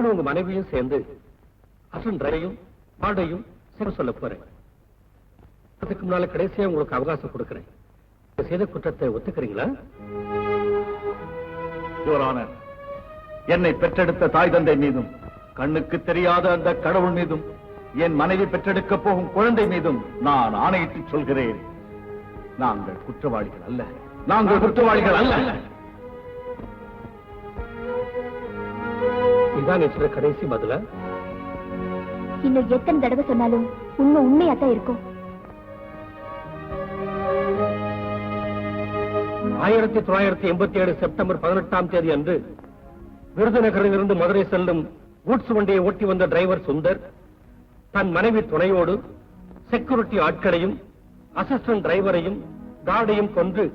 நீங்களும் உங்க மனைவியும் சேர்ந்து அசன்றையும் பாடையும் சொல்ல போறேன். அதுக்கு முன்னால கடைசியா உங்களுக்கு அவகாசம் கொடுக்கிறேன். செய்த குற்றத்தை ஒத்துக்கிறீங்களா? என்னை பெற்றெடுத்த தாய் தந்தை மீதும் கண்ணுக்கு தெரியாத அந்த கடவுள் மீதும் என் மனைவி பெற்றெடுக்க போகும் குழந்தை மீதும் நான் ஆணையிட்டு சொல்கிறேன், நாங்கள் குற்றவாளிகள் அல்ல, நாங்கள் குற்றவாளிகள் அல்ல. இதான் சொல்ற கடைசி பதிலா? இன்னும் எத்தனை தடவை சொன்னாலும் உண்மை உண்மையாத்தான் இருக்கும். 1987 செப்டம்பர் 18ஆம் தேதி அன்று விருதுநகரில் இருந்து மதுரை செல்லும் கூட்ஸ் வண்டியை ஓட்டி வந்த டிரைவர் சுந்தர் தன் மனைவி துணையோடு செக்யூரிட்டி ஆட்களையும் அசிஸ்டன்ட் டிரைவரையும் கார்டையும் கொன்று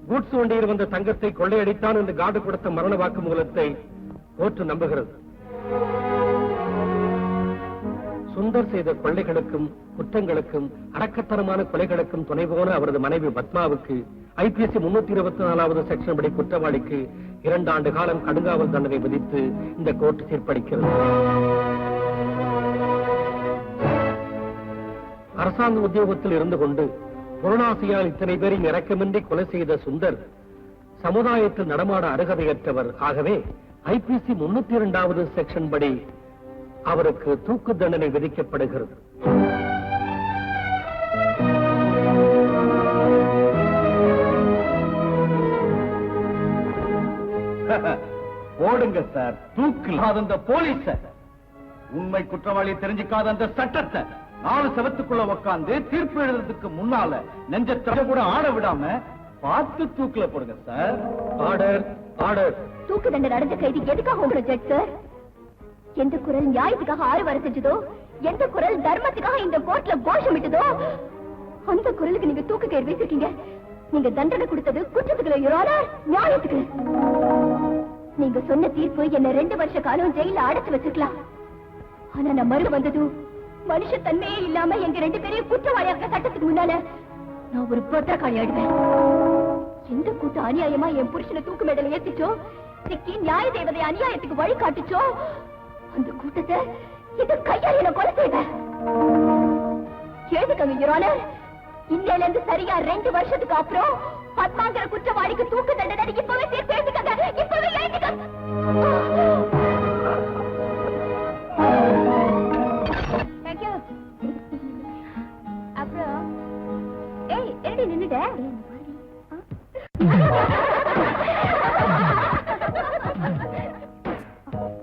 கூட்ஸ் வண்டியில் வந்த தங்கத்தை கொள்ளையடித்தான் என்று கார்டு கொடுத்த மரண வாக்குமூலத்தை கோர்ட்டு நம்புகிறது. சுந்தர் செய்த கொள்ளைகளுக்கும் குற்றங்களுக்கும் அடக்கத்தரமான கொலைகளுக்கும் துணை போன அவரது மனைவி பத்மாவுக்கு ஐபிசி 324வது செக்ஷன் படி குற்றவாளிக்கு 2 ஆண்டு காலம் கடுங்காவல் தண்டனை விதித்து இந்த கோர்ட் தீர்ப்பளிக்கிறது. அரசாங்க உத்தியோகத்தில் இருந்து கொண்டு பொருளாசையால் இத்தனை பேரின் இரக்கமின்றி கொலை செய்த சுந்தர் சமுதாயத்தில் நடமாட அருகதையற்றவர். ஆகவே ஐபிசி 302வது செக்ஷன் படி அவருக்கு தூக்கு தண்டனை விதிக்கப்படுகிறது. போடுங்க சார் தூக்கில் அந்த போலீஸ, உண்மை குற்றவாளி தெரிஞ்சுக்காத அந்த சட்டத்தை 4 செவத்துக்குள்ள உட்கார்ந்து தீர்ப்பு எழுதுறதுக்கு முன்னால நெஞ்சத்தை கூட ஆட விடாம பார்த்து தூக்கில போடுங்க சார். Order order. தூக்கு தண்டனை அடைஞ்ச கைதி எதுக்காக உங்களை ஜட்ஜ் சார்? எந்த குரல் நியாயத்துக்காக ஆறு வர செஞ்சதோ, எந்த குரல் தர்மத்துக்காக இந்த கோர்ட்ல கோஷமிட்டதோ, அந்த குரலுக்கு நீங்க தூக்கு கயிறு வீசிருக்கீங்க. நீங்க தண்டனை கொடுத்தது குற்றத்துக்குள்ள நியாயத்துக்கு. நீங்க சொன்ன தீர்ப்பு என்ன 2 வருஷ காலம் ஜெயில அடைச்சு வச்சிருக்கலாம். ஆனா நான் மறுபடியும் வந்ததும் மனுஷ தன்மையே இல்லாம எங்க 2 பேரையும் குற்றவாளியாக்க சட்டத்துக்கு முன்னால நான் ஒரு பத்திரக்காளி ஆடுவேன். எந்த கூட்டம் அநியாயமா என் புருஷனை தூக்கு மேடல ஏத்திச்சோ, சிக்கி நியாய தேவதை அநியாயத்துக்கு வழி காட்டுச்சோ, அந்த கூட்டத்தை இந்த கையால் என்ன கொலை செய்வேன். கேட்டுக்கங்க யுவர் ஆனர், இன்னையில இருந்து சரியா 2 வருஷத்துக்கு அப்புறம் பத்மாங்கிற குற்றவாளிக்கு தூக்கு தண்டனை இப்பவே தீர்ப்பு எழுதிக்கங்க. இப்பவே எழுதிக்கங்க. தேங்க்யூ. அப்புறம் என்னடி நின்னுட்ட?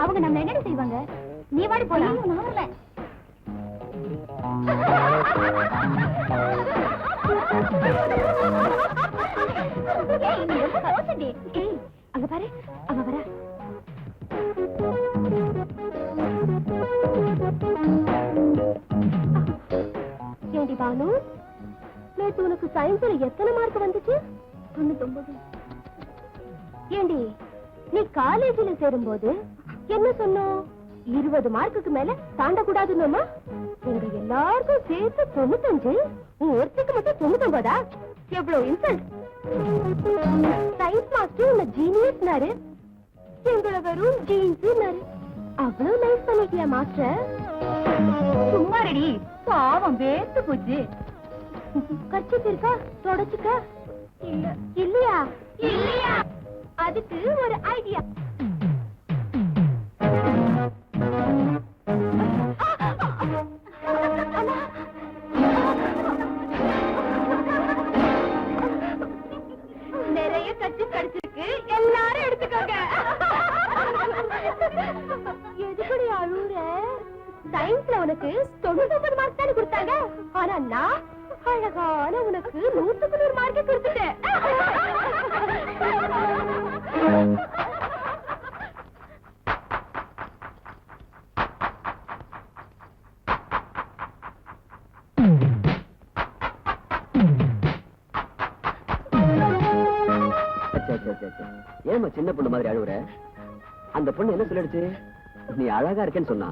அவங்க நம்ம என்ன செய்வாங்க? நீ வாடி போலாம். நான் வரல. அங்க பாரு, அங்க வர. ஏண்டி பானு, நேற்று உனக்கு சயின்ஸ்ல எத்தனை மார்க் வந்துச்சு? 99. ஏண்டி நீ காலேஜ்ல சேரும்போது என்ன சொன்னோம்? 20 மார்க்குக்கு மேல தாண்டக்கூடாதுன்னு. எங்க எல்லாருக்கும் சேர்த்து 95, ஒருத்திக்கு மட்டும் 99. எவ்வளவு இன்சல்ட். சயின்ஸ் மாஸ்டர் உன்னை ஜீனியஸ்னாரு, எங்களை வெறும் ஜீன்ஸ்னாரு. அவ்வளவு நைஸ் பண்ணிட்டியா மாஸ்டர்? சும்மா ரெடி, பாவம் வேர்த்து போச்சு. கர்ச்சீப் இருக்கா? தொடச்சுக்க. இல்ல. இல்லையா? இல்லையா? அதுக்கு ஒரு ஐடியா. நிறைய கட்சி கிடைச்சிருக்கு, எல்லாரும் எடுத்துக்கோங்க. எதுபடி அழுற? சயின்ஸ்ல உனக்கு 99 மார்க் தானே கொடுத்தாங்க. ஆனா நான் அழகான உனக்கு 100க்கு 100 மார்க் கொடுத்துட்டேன். ஏமா சின்ன பொண்ணு மாதிரி அழுவுற? அந்த பொண்ணு என்ன சொல்லிடுச்சு? நீ அழகா இருக்கேன்னு சொன்னா.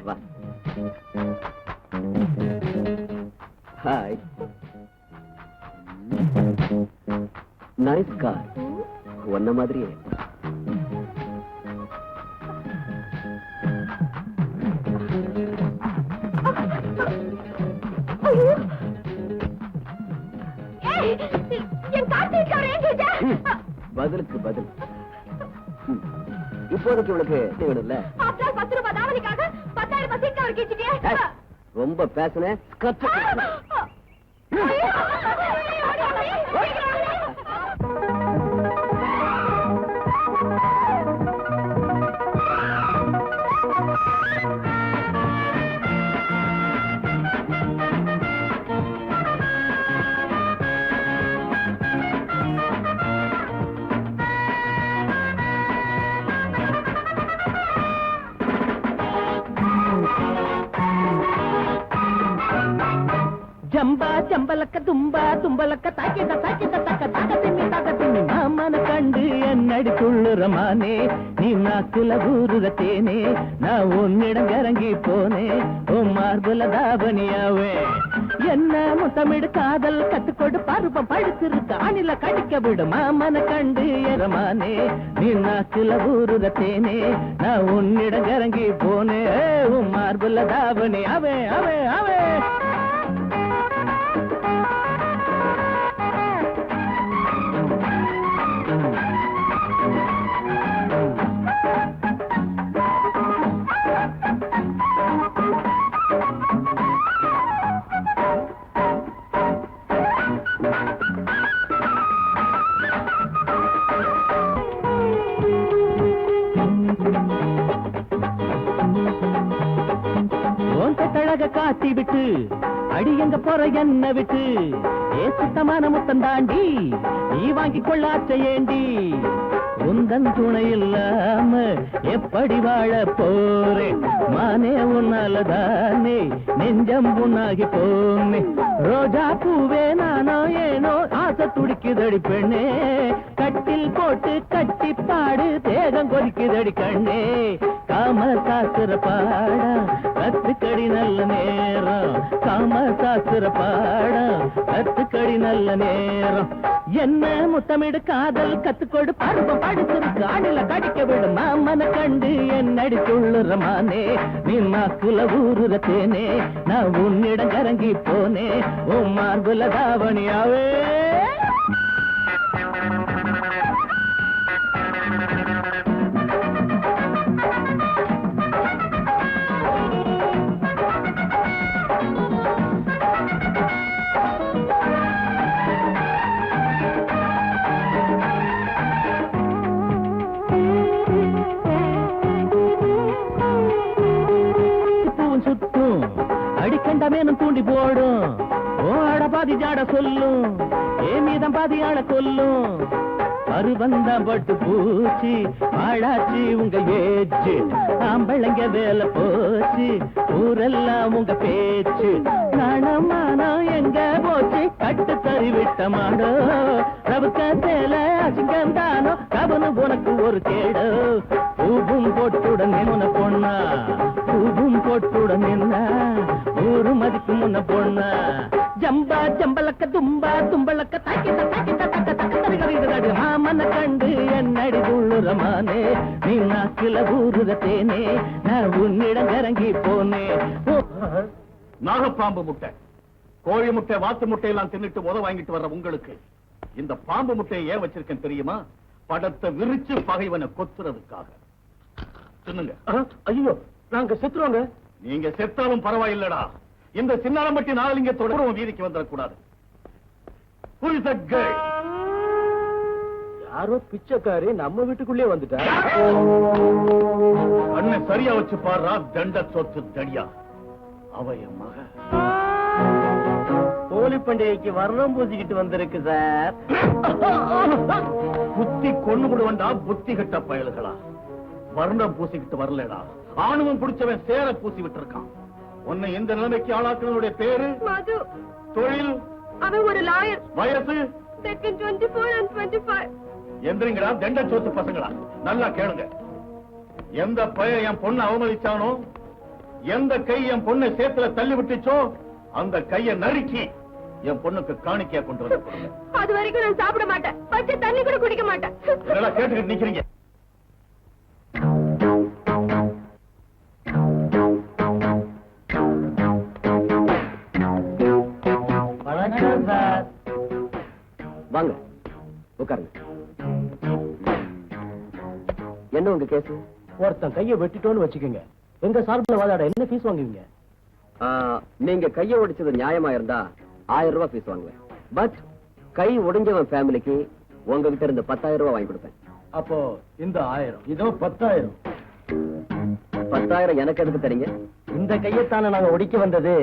வா. ஹாய். Nice car. ஒன்ன மாதிரியே. என் கார்த்திக் பதிலுக்கு பதில். இப்போதைக்கு உனக்கு வேணும்ல? 10 ரூபாய் தாவணிக்காக 10,000 சீக்கிரம் அவர் கேட்டுட்டியே. ரொம்ப பேசுன. ஜம்பா ஜம்பலக்க தும்பா தும்பலக்க தாக்கிட்ட தாக்கிட்ட தக்க தாக்க திம்மி மாமன கண்டு என்னடி துள்ளுறமானே நீ நாக்குல ஊருற தேனே நான் உன்னிடம் இறங்கி போனே உன் மார்புல தாபனியாவே என்ன முத்தமிடு காதல் கத்துக்கொடு பருவம் படுத்திருக்க அணில கடிக்க விடு மாமன கண்டு எரமானே நீ நாக்குல ஊருற தேனே நான் உன்னிடம் இறங்கி போனே உன் மார்புல தாபனி அவே அவே அவே. காட்டி விட்டு அடி எங்க போற என்ன விட்டு ஏ சுத்தமான முத்தம் தாண்டி நீ வாங்கி கொள்ளாச்ச ஏண்டி உந்தன் துணை இல்லாம எப்படி வாழ போறேன் மானே உன்னாலதானே நெஞ்சம் புண்ணாகி போனே ரோஜா பூவே நானோ ஏனோ ஆசை துடிக்குதடி பெண்ணே கட்டில் போட்டு கட்டி பாடு தேகம் கொதிக்குதடி கண்ணே காம சாஸ்திர பாடா கத்துக்கடி நல்ல நேரம் காம சாஸ்திர பாடா கத்துக்கடி நல்ல நேரம் என்ன முத்தமிடு காதல் கத்துக்கொடு பருவம் படுத்திருக்கு அணில கடிக்க விடு மாமன கண்டு என்னடி துள்ளுறமானே நீ நாக்குல ஊருற தேனே நான் உன்னிடம் இறங்கி போனே உன் மார்புல தாவணியாவே. அடிக்கண்டமேனும் தூண்டி போடும் ஓட பாதி ஜாட சொல்லும் ஏ மீதம் பாதி ஆள கொல்லும் பருவந்தான் பட்டு பூச்சி ஆளாச்சி உங்க ஏச்சு ஆம்பளைங்க வேலை போச்சு ஊரெல்லாம் உங்க பேச்சு நாணமானம் எங்க போச்சு கட்டு தறி விட்ட மாடோ ரவுக்க சேல அசிங்கம் தானோ கவனு உனக்கு ஒரு கேடோ பூவும் போட்டுடன் நின்ன பொண்ணா பூவும் போட்டுடன் நின்ன ஊரு மதிக்கு முன்ன பொண்ணா ஜம்பா ஜம்பலக்க தும்பா தும்பலக்க தாக்கிட்ட தாக்கிட்ட தக்க தக்க தருகிறது மாமன கண்டு என்னடி துள்ளுறமானே நீ நாக்கில ஊருத தேனே நான் உன்னிடம் இறங்கி போனே. நாகப்பாம்பு முட்டை கோழி முட்டை வாத்து முட்டையெல்லாம் தின்னுட்டு உத வாங்கிட்டு வர்ற உங்களுக்கு இந்த பாம்பு முட்டையை ஏன் வச்சிருக்கேன் தெரியுமா? படத்தை விரிச்சு பகைவனை கொத்துறதுக்காக. சொல்லுங்க. ஐயோ நாங்க செத்துருவாங்க. நீங்க செத்தாலும் பரவாயில்லடா, இந்த சின்னாரம்பட்டி நாகலிங்கத்தோட வீதிக்கு வந்துடக்கூடாது. யாரோ பிச்சைக்காரி நம்ம வீட்டுக்குள்ளே வந்துட்டா. அண்ணன் சரியா வச்சு பாடுறா தண்ட சொத்து தடியா. அவ என் மக. ஹோலி பண்டிகைக்கு வர்ணம் பூசிக்கிட்டு வந்திருக்கு சார். புத்தி கொண்டு விடுவண்டா புத்தி கட்ட பயல்களா. வர்ணம் பூசிக்கிட்டு வரலடா, ஆணுவம் பிடிச்சவன் சேர பூசி விட்டுருக்கான். உன்னை இந்த நிலைமைக்கு ஆளாக்குவனுடைய பேரு மது. தொழில் அவன் ஒரு லாயர். வயசு 24 and 25. எந்திரிங்கடா தண்ட சொத்து பசங்களா, நல்லா கேளுங்க. எந்த பையன் என் பொண்ணை அவமதிச்சானோ, எந்த கை என் பொண்ணை சேத்துல தள்ளி விட்டுச்சோ, அந்த கையை நறுக்கி என் பொண்ணுக்கு காணிக்கையா கொண்டு வந்து கொடுங்க. அது வரைக்கும் நான் சாப்பிட மாட்டேன், பச்சை தண்ணி கூட குடிக்க மாட்டேன். இதெல்லாம் கேட்டுக்கிட்டு நிக்கிறீங்க. உட்காருங்க. என்ன உங்க கேஸ்? ஒருத்தன் கையை வெட்டிட்டோன்னு வச்சுக்கோங்க, எங்க சார்பில் வாதாட என்ன ஃபீஸ் வாங்குவீங்க? நீங்க கையை ஒடிச்சது நியாயமா இருந்தா 1000 ரூபாய் ஃபீஸ் வாங்குவேன். பட் கை ஒடிஞ்சவன் ஃபேமிலிக்கு உங்ககிட்ட இருந்து 10,000 ரூபாய் வாங்கி கொடுப்பேன். அப்போ இந்த 1000 இதோ 10,000. 10,000 எனக்கு எதுக்கு தரீங்க? இந்த கையைத்தானே நாங்க ஒடிக்க வந்தது.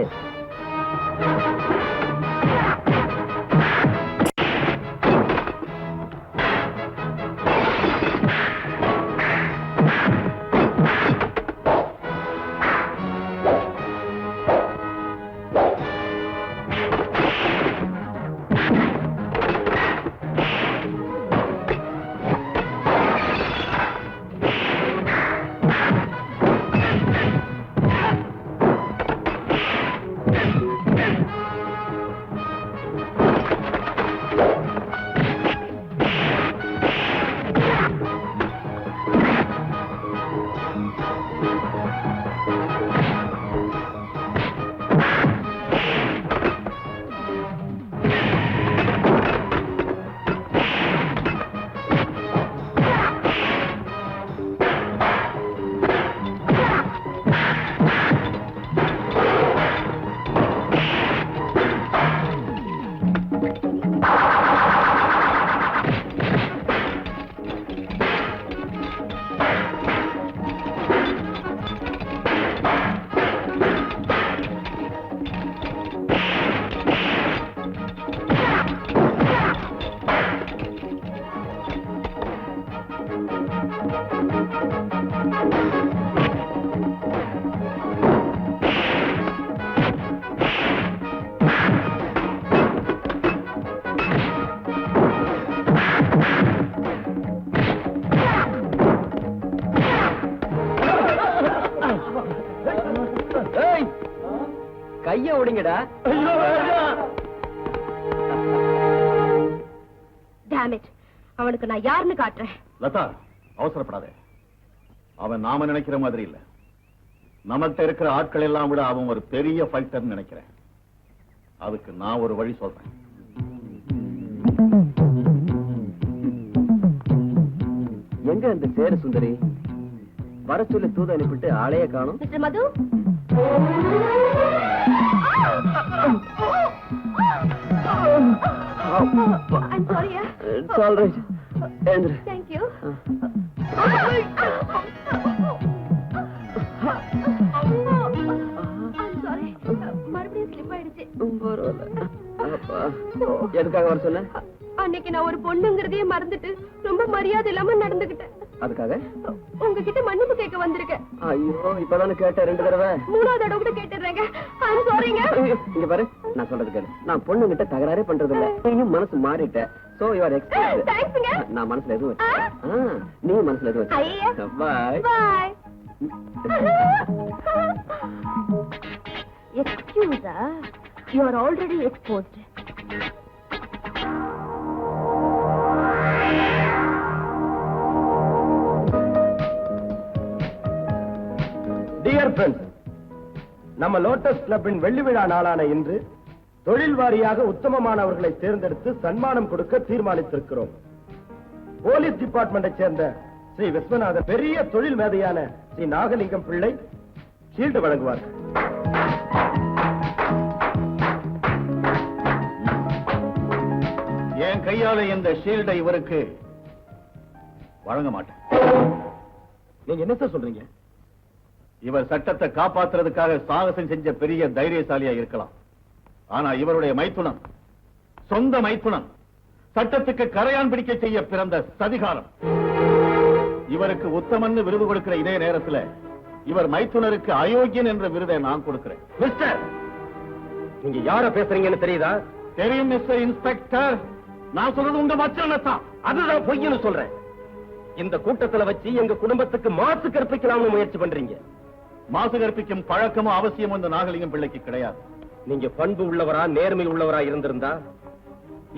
கைய ஒடிங்கடா. Damn it. அவனுக்கு நான் யாருன்னு காட்டுறேன். லதா, அவசரப்படாதே. அவன் நாம நினைக்கிற மாதிரி இல்ல. நமக்கு இருக்கிற ஆட்கள் எல்லாம் விட அவன் ஒரு பெரிய ஃபைட்டர் நினைக்கிறேன். அதுக்கு நான் ஒரு வழி சொல்றேன். எங்க அந்த சேர சுந்தரி? வர சொல்லி தூது அனுப்பிட்டு ஆளைய காணும். Mister Madhu, I'm sorry. It's all right. Andrew. Thank you. I'm sorry. மறுபடியும் ஸ்லிப் ஆயிடுச்சு. எதுக்காக வர சொன்ன? அன்னைக்கு நான் ஒரு பொண்ணுங்கிறதையே மறந்துட்டு ரொம்ப மரியாதை இல்லாம நடந்துகிட்டேன். அதுக்காக உங்ககிட்ட மன்னிப்பு கேட்க வந்திருக்கேன். ஐயோ, இப்பதானே கேட்டேன் 2 தடவை. 3வது தடவை கூட கேட்டுறேங்க. I'm sorryங்க. இங்க பாரு, நான் சொல்றது கேளு. நான் பொண்ணுகிட்ட தகராறே பண்றது இல்ல. நீயும் மனசு மாறிட்ட. So you are excused. தேங்க்ஸ்ங்க. நான் மனசுல எதுவும் வச்சேன். நீ மனசுல எதுவும் ஐயா. வச்சேன். Bye. Bye. Excuse, you are already exposed. Dear friends, நம்ம லோட்டஸ் கிளப்பின் வெள்ளி விழா நாளான இன்று தொழில் வாரியாக உத்தமமானவர்களை தேர்ந்தெடுத்து சன்மானம் கொடுக்க தீர்மானித்திருக்கிறோம். போலீஸ் டிபார்ட்மெண்டை சேர்ந்த ஸ்ரீ விஸ்வநாதன், பெரிய தொழில் மேதையான ஸ்ரீ நாகலிங்கம் பிள்ளை ஷீல்டு வழங்குவார்கள். என் கையால இந்த ஷீல்டை இவருக்கு வழங்க மாட்டேன். நீங்க என்ன சார் சொல்றீங்க? இவர் சட்டத்தை காப்பாற்றுறதுக்காக சாகசம் செஞ்ச பெரிய தைரியசாலியா இருக்கலாம். ஆனா இவருடைய மைத்துனம், சொந்த மைத்துனம், சட்டத்துக்கு கரையான் பிடிக்க செய்ய பிறந்த சதிகாரம். இவருக்கு உத்தமன்னு விருது கொடுக்கிற இதே நேரத்தில் இவர் மைத்துனருக்கு அயோக்கியன் என்ற விருதை நான் கொடுக்கிறேன். மிஸ்டர், நீங்க யார பேசுறீங்கன்னு தெரியுதா? தெரியும் மிஸ்டர் இன்ஸ்பெக்டர். நான் சொல்றது உங்க மச்சானத்தான். அதுதான் பொய்ன்னு சொல்றேன். இந்த கூட்டத்துல வச்சு எங்க குடும்பத்துக்கு மாசு கற்பிக்கலாம்னு முயற்சி பண்றீங்க. மாசு கற்பிக்கும் பழக்கமும் அவசியம் இந்த நாகலிங்கம் பிள்ளைக்கு கிடையாது. நீங்க பண்பு உள்ளவரா, நேர்மை உள்ளவரா இருந்திருந்தா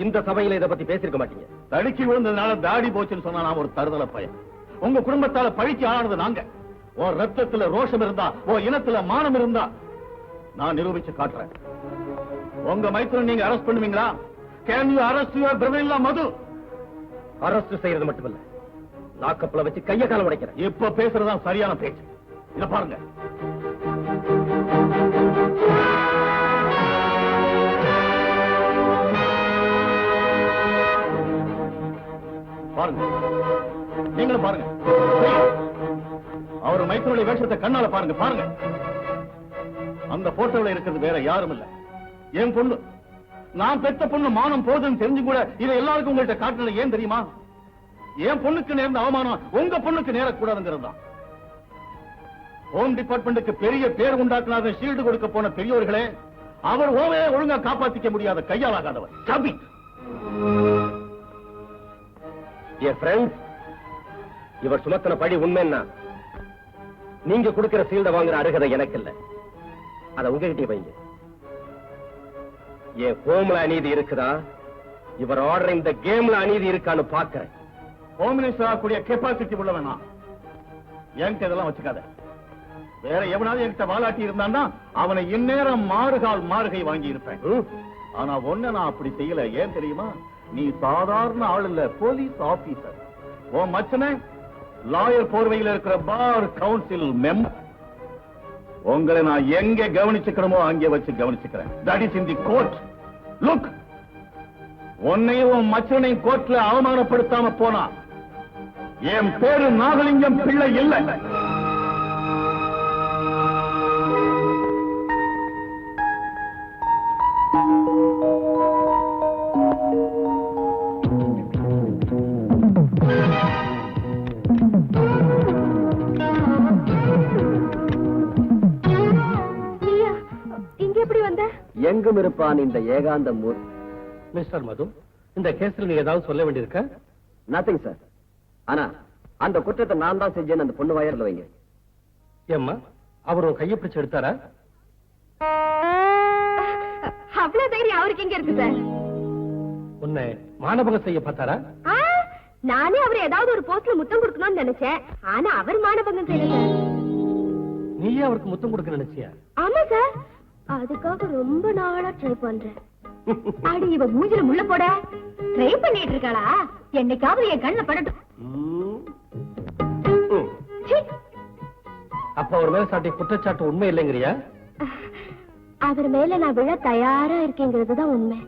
இந்த சபையில இதை பத்தி பேசிருக்க மாட்டீங்க. தடுக்கி விழுந்ததுனால தாடி போச்சுன்னு சொன்னா நான் ஒரு தருதல பையன். உங்க குடும்பத்தால பழிக்கு ஆளானது நாங்க. ஓ ரத்தத்துல ரோஷம் இருந்தா, ஓ இனத்துல மானம் இருந்தா நான் நிரூபிச்சு காட்டுறேன். உங்க மைத்துனன் நீங்க அரெஸ்ட் பண்ணுவீங்களா? Can you arrest your brother-in-law மது? அரசு செய்யறது மட்டுமில்ல, லாக்கப்ல வச்சு கைய காலம் உடைக்கிறேன். இப்ப பேசுறதுதான் சரியான பேச்சு. இத பாருங்க. பாருங்க, நீங்களும் பாருங்க. அவர் மைத்திரோட வேஷத்தை கண்ணால பாருங்க. பாருங்க, அந்த போட்டோல இருக்கிறது வேற யாரும் இல்ல, என் பொண்ணு. நான் பெத்த பொண்ணு மானம் போதுன்னு தெரிஞ்சு கூட இதை எல்லாருக்கும் உங்கள்கிட்ட காட்டுறது ஏன் தெரியுமா? என் பொண்ணுக்கு நேர்ந்த அவமானம் உங்க பொண்ணுக்கு நேரக்கூடாதுங்கிறது தான். ஹோம் டிபார்ட்மெண்ட்டுக்கு பெரிய பேர் உண்டாக்குனாத ஷீல்டு கொடுக்க போன பெரியவர்களே, அவர் ஓவையே ஒழுங்கா காப்பாத்திக்க முடியாத கையாளாகாதவர். கபி என் ஃப்ரெண்ட்ஸ், இவர் சுமத்தின பழி உண்மைன்னா நீங்க கொடுக்கிற சீல்ட வாங்குற அருகதை எனக்கு இல்ல. அத உங்ககிட்டே வைங்க. என் ஹோம்ல அநீதி இருக்குதா, இவர் ஆர்டர் இந்த கேம்ல அநீதி இருக்கான்னு பாக்குறேன். ஹோம் மினிஸ்டர் ஆகக்கூடிய கெப்பாசிட்டி உள்ளவனா என்கிட்ட இதெல்லாம் வச்சுக்காத. வேற எவனாவது என்கிட்ட வாலாட்டி இருந்தான்னா அவனை இந்நேரம் மாறுகால் மாறுகை வாங்கி இருப்பேன். ஆனா ஒண்ணு நான் அப்படி செய்யல. ஏன் தெரியுமா? நீ சாதாரண ஆள் இல்ல, போலீஸ் ஆபீசர். உன் மச்சனை லாயர் போர்வையில் இருக்கிற பார் கவுன்சில் மெம்பர். உங்களை நான் எங்க கவனிச்சுக்கிறோமோ அங்கே வச்சு கவனிச்சுக்கிறேன். That is in the court. Look, உன்னையும் உன் மச்சனையும் கோர்ட்ல அவமானப்படுத்தாம போனா என் பேரு நாகலிங்கம் பிள்ளை இல்லை. எங்கும் இருப்பான் இந்த ஏகாந்த மூர். மிஸ்டர் மது, இந்த கேஸ்ல நீ ஏதாவது சொல்ல வேண்டியிருக்க? Nothing sir. ஆனா அந்த குற்றத்தை நான் தான் செஞ்சேன்னு அந்த பொண்ணு வாயர்ல வைங்க. ஏம்மா, அவர் உன் கையை பிடிச்சு எடுத்தாரா? அவ்வளவு தைரியம் அவருக்கு எங்க இருக்கு சார்? உன்னை மானபங்கம் செய்ய பார்த்தாரா? நானே அவர் ஏதாவது ஒரு போஸ்ட்ல முத்தம் கொடுக்கணும்னு நினைச்சேன். ஆனா அவர் மானபங்கம் செய்யல. நீயே அவருக்கு முத்தம் கொடுக்க நினைச்சியா? ஆமா சார், அதுக்காக ரொம்ப நாளா ட்ரை பண்றேன். அடி இவ மூஞ்சில முள்ள போட ட்ரை பண்ணிட்டு இருக்காளா? என்னைக்காவது என் கண்ணுல படட்டும். அப்ப அவர் மேல சாட்டிய குற்றச்சாட்டு உண்மை இல்லைங்கிறியா? அவர் மேல நான் விழ தயாரா இருக்கேங்கிறது தான் உண்மை.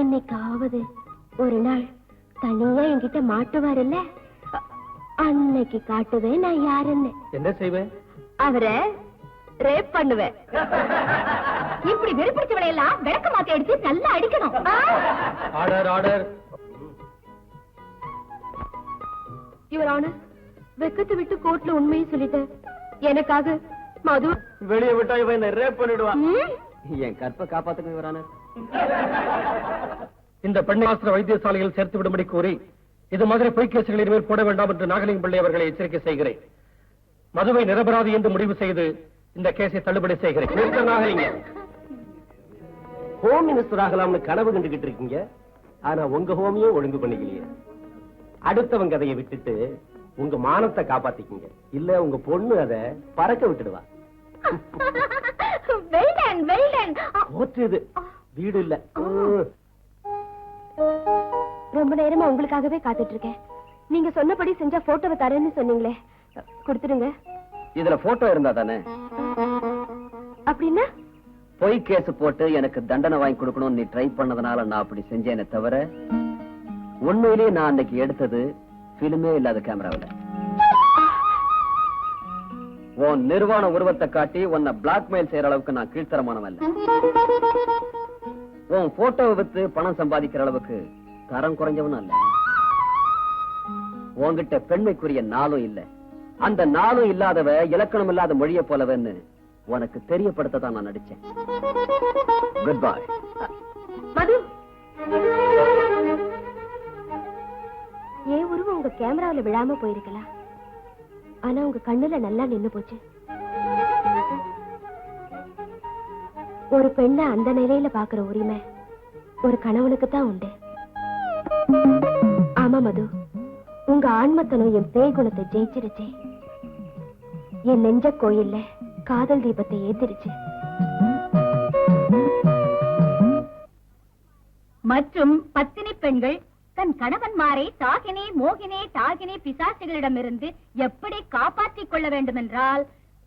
என்னைக்காவது ஒரு நாள் தனியா என்கிட்ட மாட்டுவார் இல்ல, அன்னைக்கு காட்டுவேன் நான் யாருன்னு. என்ன செய்வேன்? அவரை ரேப் பண்ணுவேன். இப்படி வெறுப்பிடிச்சவளை எல்லாம் விளக்க மாத்தி அடிச்சு நல்லா அடிக்கணும். Order, order. யுவர் ஆனர், வெக்கத்தை விட்டு கோர்ட்ல உண்மையை சொல்லிட்டேன். எனக்காக மது வெளியே விட்டா இவன் ரேப் பண்ணிடுவான். என் கற்பை காப்பாத்துக்கு யுவர் ஆனர். இந்த பெண்ணை ஆசிர வைத்தியசாலையில் சேர்த்து விடும்படி கூறி இது மாதிரி பொய் கேசுகளின் மேல் போட வேண்டாம் என்று நாகலிங்கம் பிள்ளை அவர்களை எச்சரிக்கை செய்கிறேன். மதுவை நிரபராதி என்று முடிவு செய்து இந்த கேஸை தள்ளுபடி செய்கிறேன். மிஸ்டர் நாகலிங்கம், ஹோம் மினிஸ்டர் ஆகலாம்னு கனவு கண்டுகிட்டு இருக்கீங்க. ஆனா உங்க ஹோமியும் ஒழுங்கு பண்ணிக்கலையே. அடுத்தவங்க அதைய விட்டுட்டு உங்க மானத்தை காப்பாத்திக்கீங்க. இல்ல உங்க பொண்ணு அதை பறக்க விட்டுடுவா. இது வீடு இல்ல. ரொம்ப நேரமா உங்களுக்காகவே காத்துட்டு இருக்கேன். நீங்க சொன்னபடி செஞ்சா போட்டோவை தரேன்னு சொன்னீங்களே, கொடுத்துருங்க. இதுல போட்டோ இருந்தா தானே? அப்படின்னா பொய் கேஸ் போட்டு எனக்கு தண்டனை வாங்கி கொடுக்கணும்னு நீ ட்ரை பண்ணதுனால நான் அப்படி செஞ்சேனே தவிர உண்மையிலேயே நான் அன்னைக்கு எடுத்தது பிலிமே இல்லாத கேமராவில. உன் நிர்வாண உருவத்தை காட்டி உன்னை பிளாக்மெயில் செய்யற அளவுக்கு நான் கீழ்த்தரமானவன் இல்ல. உன் போட்டோவை வித்து பணம் சம்பாதிக்கிற அளவுக்கு தரம் குறைஞ்சவனும் அல்ல. உன்கிட்ட பெண்மைக்குரிய நாளும் இல்ல. அந்த நாளும் இல்லாதவ இலக்கணம் இல்லாத மொழியை போலவன்னு உனக்கு தெரியப்படுத்த தான் நான் நடிச்சேன். Good bye. மது, ஏன் உருவம் உங்க கேமராவில விழாம போயிருக்கலாம். ஆனா உங்க கண்ணுல நல்லா நின்னு போச்சு. ஒரு பெண்ணை அந்த நிலையில பாக்குற உரிமை ஒரு கணவனுக்கு தான் உண்டு. ஆமா மது, உங்க ஆன்மத்தனம் என் பேய் குணத்தை ஜெயிச்சிருச்சு. என் நெஞ்ச கோயில்ல காதல் தீபத்தை ஏத்திருச்சு. மற்றும் பத்தினி பெண்கள் தன் கணவன்மாரை தாகினி மோகினி டாகினி பிசாசுகளிடமிருந்து எப்படி காப்பாற்றிக் கொள்ள வேண்டும் என்றால்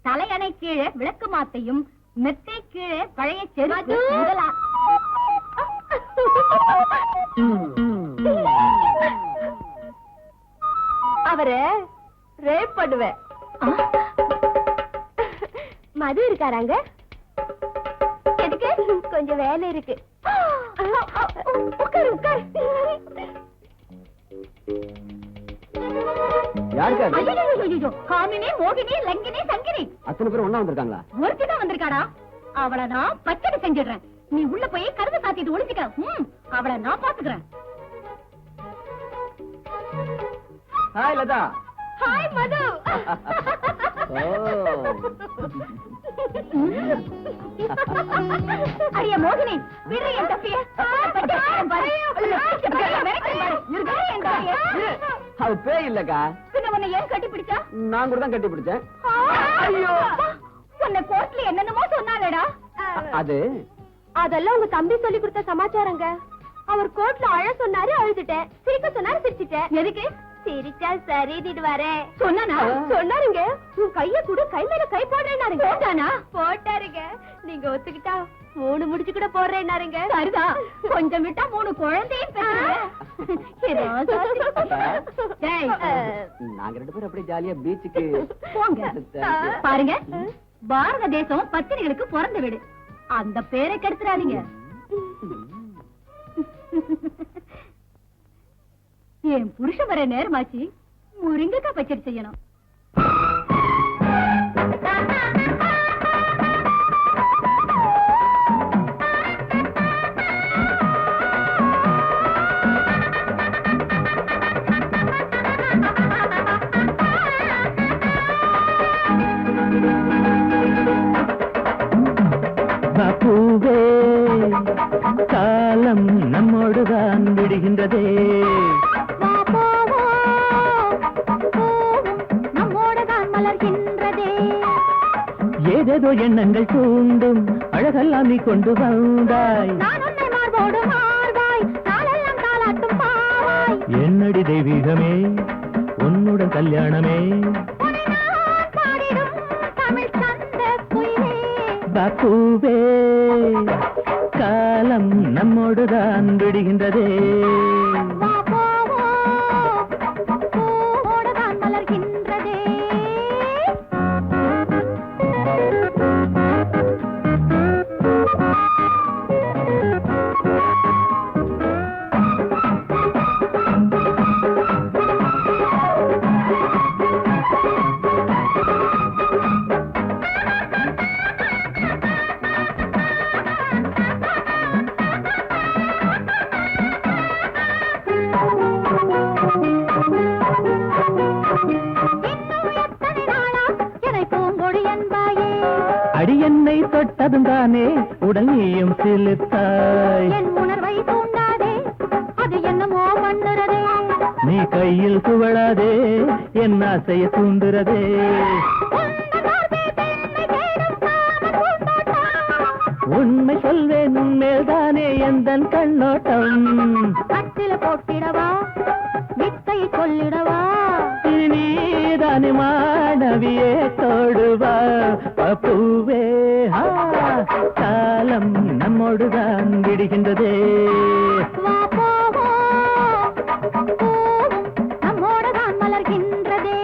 தலையணை கீழே விளக்கு மாத்தையும் மெத்தை கீழே பழைய செருப்பு முதலா அவரை ரேப் பண்ணுவேன். மது இருக்காராங்க? எதுக்கு? கொஞ்சம் வேலை இருக்கு. உட்காரு உட்காரு. யாருக்கா அது? ஐயோ, காமினி மோகினி லங்கினி சங்கினி அத்தனை பேர் ஒண்ணா வந்திருக்காங்களா? ஒருத்திதான் வந்திருக்காடா. அவளை நான் பச்சடி செஞ்சிடுறேன். நீ உள்ள போய் கருது சாத்திட்டு ஒளிச்சுக்க. அவளை நான் பாத்துக்கிறேன். ஹாய் லதா. ஹாய் மது. அடியே மோகினி, விடுறி என் தப்பிய. அது பேய் இல்லக்கா. பின்ன உன்னை ஏன் கட்டி பிடிச்சா? நான் கூட தான் கட்டி பிடிச்சேன். ஐயோ, உன்னை கோர்ட்ல என்னென்னமோ சொன்னாலடா. அதெல்லாம் உங்க தம்பி சொல்லி கொடுத்த சமாச்சாரங்க. அவர் கோர்ட்ல அழ சொன்னாரு, அழுதுட்டேன். சிரிக்க சொன்னாரு, சிரிச்சிட்டேன். எதுக்கு? சிரிச்சா சரிதிட்டு வரேன் சொன்னானா? சொன்னாருங்க. உன் கைய கூட கை மேல கை போடுறேன்னாருங்க. போட்டாருங்க. நீங்க ஒத்துக்கிட்டா 3 முடிச்சு கூட போடுறேன்னாருங்க. சரிதான், கொஞ்சம் விட்டா 3 குழந்தையும் நாங்க 2 பேரும் அப்படியே ஜாலியா பீச்சுக்கு போங்க. பாருங்க, பாரத தேசம் பத்திரிகளுக்கு பிறந்த வீடு. அந்த பேரை கெடுத்துறாதீங்க. என் புருஷன் வர நேரமாச்சு. முருங்கக்காய் பச்சடி செய்யணும். பூவே காலம் நம்மோடுதான் விடுகின்றதே. ஏதேதோ எண்ணங்கள் தூண்டும் அழகெல்லாம் நீ கொண்டு வந்தாய். என்னடி தெய்வீகமே, உன்னுடன் கல்யாணமே. பூவே காலம் நம்மோடுதான் விடுகின்றதே. அடி என்னை தொட்டதும் தானே உடல் நீயும் சிலிர்த்தாய். என் உணர்வை தூண்டாதே, அது என்னமோ பண்ணுறதே. நீ கையில் துவளாதே, என் ஆசையை தூண்டுறதே. உண்மை சொல்வேன், உண்மைதானே எந்தன் கண்ணோட்டம். அச்சில போட்டிடவா, வித்தை சொல்லிடவா. நீதானே மாணவியே தோடுவா. பூவே காலம் நம்மோடுதான் விடுகின்றதே. நம்மோடுதான் மலர்கின்றதே.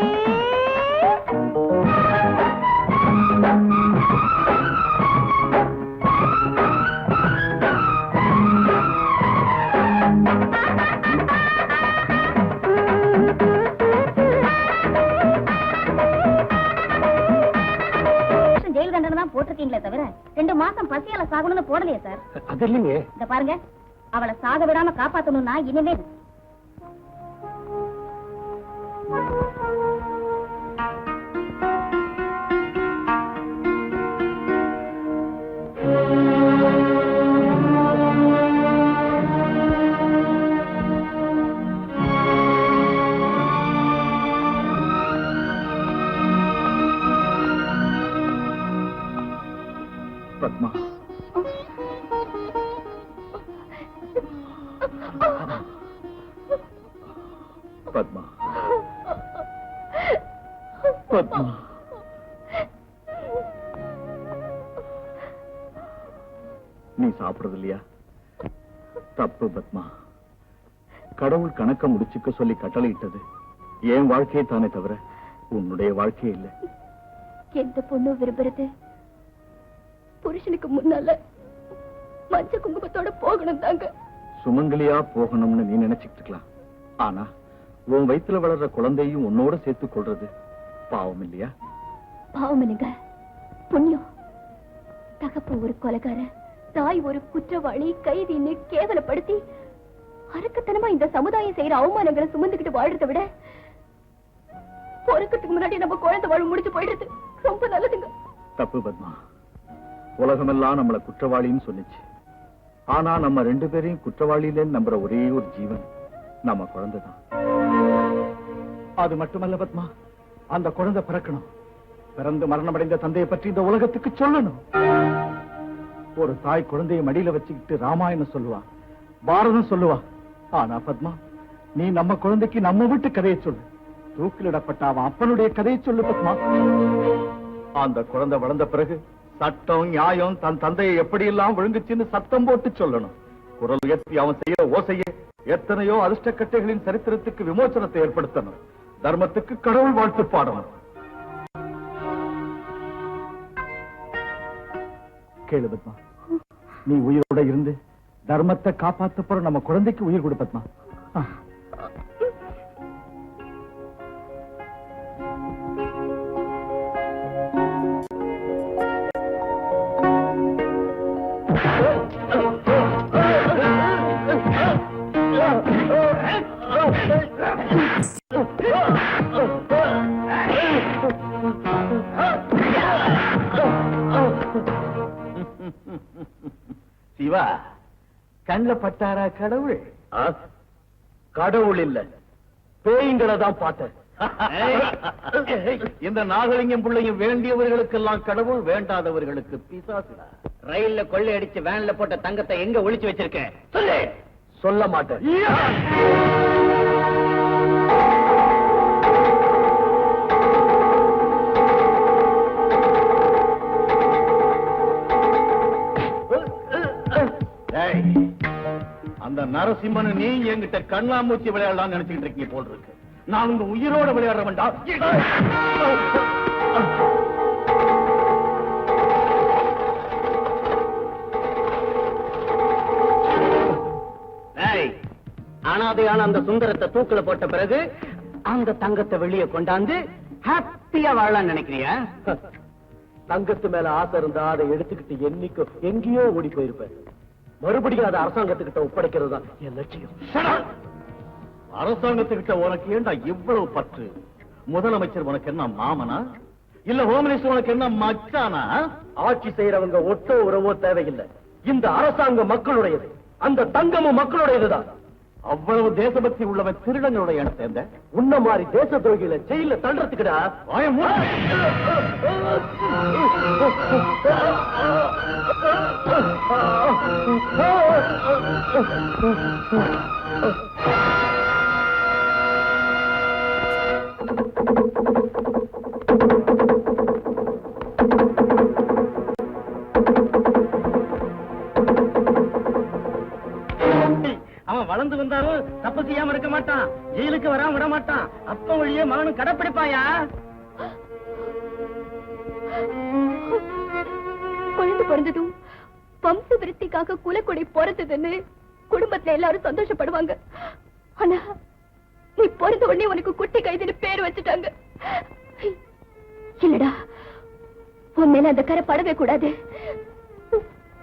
ஜெயில் தண்டனை தான் போட்டிருக்கீங்களே தவிர 2 மாசம் பசியால சாகணும்னு போடலையே சார். அது இல்லைங்க. இந்த பாருங்க, அவளை சாக விடாம காப்பாத்தணும்னா இனிமேல் பத்மா, சாப்பிடுறது இல்லையா? தப்பு பத்மா. கடவுள் கணக்க முடிச்சுக்க சொல்லி கட்டளையிட்டது என் வாழ்க்கையை தானே தவிர உன்னுடைய வாழ்க்கையே இல்லை. எந்த பொண்ணு விரும்புறது புருஷனுக்கு முன்னால மஞ்ச குங்குமத்தோட போகணும் தாங்க. சுமங்கலியா போகணும்னு நீ நினைச்சுக்கிட்டு இருக்கலாம். ஆனா உன் வயித்துல வளர்ற குழந்தையும் உன்னோட சேர்த்து கொள்றது பாவம் இல்லையா? பாவம் என்னங்க, புண்ணியம். தகப்ப ஒரு கொலைகார, தாய் ஒரு குற்றவாளி, கைதின்னு கேவலப்படுத்தி அரக்கத்தனமா இந்த சமுதாயம் செய்யற அவமானங்களை சுமந்துக்கிட்டு வாழ்றதை விட பொறுக்கிறதுக்கு முன்னாடி நம்ம குழந்தை வாழ முடிச்சு போயிடுறது ரொம்ப நல்லதுங்க. தப்பு பத்மா. உலகமெல்லாம் நம்மள குற்றவாளின்னு சொன்னிச்சு. ஆனா நம்ம 2 பேரையும் குற்றவாளியிலேன்னு நம்புற ஒரே ஒரு ஜீவன் நம்ம குழந்தைதான். அது மட்டுமல்ல பத்மா, அந்த குழந்தை பிறக்கணும். பிறந்து மரணமடைந்த தந்தையை பற்றி இந்த உலகத்துக்கு சொல்லணும். ஒரு தாய் குழந்தையை மடியில வச்சுக்கிட்டு ராமாயணம் சொல்லுவா, பாரதம் சொல்லுவா. ஆனா பத்மா, நீ நம்ம குழந்தைக்கு நம்ம வீட்டு கதையை சொல்லு. தூக்கிலிடப்பட்ட அவன் அப்பனுடைய கதையை சொல்லு பத்மா. அந்த குழந்தை வளர்ந்த பிறகு சட்டம் நியாயம் தன் தந்தையை எப்படி எல்லாம் விழுங்குச்சுன்னு சத்தம் போட்டு சொல்லணும். குரல் உயர்த்தி அவன் செய்யற ஓசையே எத்தனையோ அதிர்ஷ்டக்கட்டைகளின் சரித்திரத்துக்கு விமோசனத்தை ஏற்படுத்தணும். தர்மத்துக்கு கடவுள் வாழ்த்து பாடணும். கேளு பத்மா, நீ உயிரோட இருந்து தர்மத்தை காப்பாத்த போற நம்ம குழந்தைக்கு உயிர் கொடு பத்மா. சிவா, கண்ல பட்டாரா கடவுள்? கடவுள் இல்ல, பேய்களை தான் பார்த்தேன். இந்த நாகலிங்கம் பிள்ளையும் வேண்டியவர்களுக்கெல்லாம் கடவுள், வேண்டாதவர்களுக்கு பிசாசுடா. ரயில்ல கொள்ளை அடிச்சு வேன்ல போட்ட தங்கத்தை எங்க ஒளிச்சு வச்சிருக்கேன் சொல்லு. சொல்ல மாட்டேன். அந்த நரசிம்மன் நீ என்கிட்ட கண்ணாமூச்சி விளையாடலாம் நினைச்சுட்டு இருக்கீங்க போல் இருக்கு. நான் உங்க உயிரோட விளையாட வேண்டாம். அனாதையான அந்த சுந்தரத்தை தூக்குல போட்ட பிறகு அந்த தங்கத்தை வெளியே கொண்டாந்து ஹாப்பியா வாழலாம் நினைக்கிறியா? தங்கத்து மேல ஆசை இருந்தா அதை எடுத்துக்கிட்டு என்னைக்கோ எங்கேயோ ஓடி போயிருப்பேன். மறுபடியும் அதை அரசாங்கத்துக்கிட்ட ஒப்படைக்கிறது தான் என் லட்சியம். அரசாங்கத்துக்கிட்ட உனக்கு ஏண்டா இவ்வளவு பற்று? முதலமைச்சர் உனக்கு என்ன மாமனா? இல்ல ஹோம் மினிஸ்டர் உனக்கு என்ன மச்சானா? ஆட்சி செய்யறவங்க ஒட்டோ உறவோ தேவையில்லை. இந்த அரசாங்கம் மக்களுடையது, அந்த தங்கமும் மக்களுடையதுதான். அவ்வளவு தேசபக்தி உள்ளவன் திருடங்களோட என சேர்ந்த உன்ன மாதிரி தேச துரோகிகளை ஜெயில தள்ளுறதுக்குடா. அவன் வளர்ந்து வந்தாலும் தப்பு செய்யாம இருக்க மாட்டான், ஜெயிலுக்கு வராம விட மாட்டான். அப்ப வழியே மகனும் கடைப்பிடிப்பாயா? குழந்தை பிறந்ததும் வம்ச விருத்திக்காக குலக்கொடை பிறந்ததுன்னு குடும்பத்துல எல்லாரும் சந்தோஷப்படுவாங்க. ஆனா நீ பிறந்த உடனே உனக்கு குட்டி கைதுன்னு பேர் வச்சுட்டாங்க. இல்லடா, உன் மேல அந்த கரை படவே கூடாது.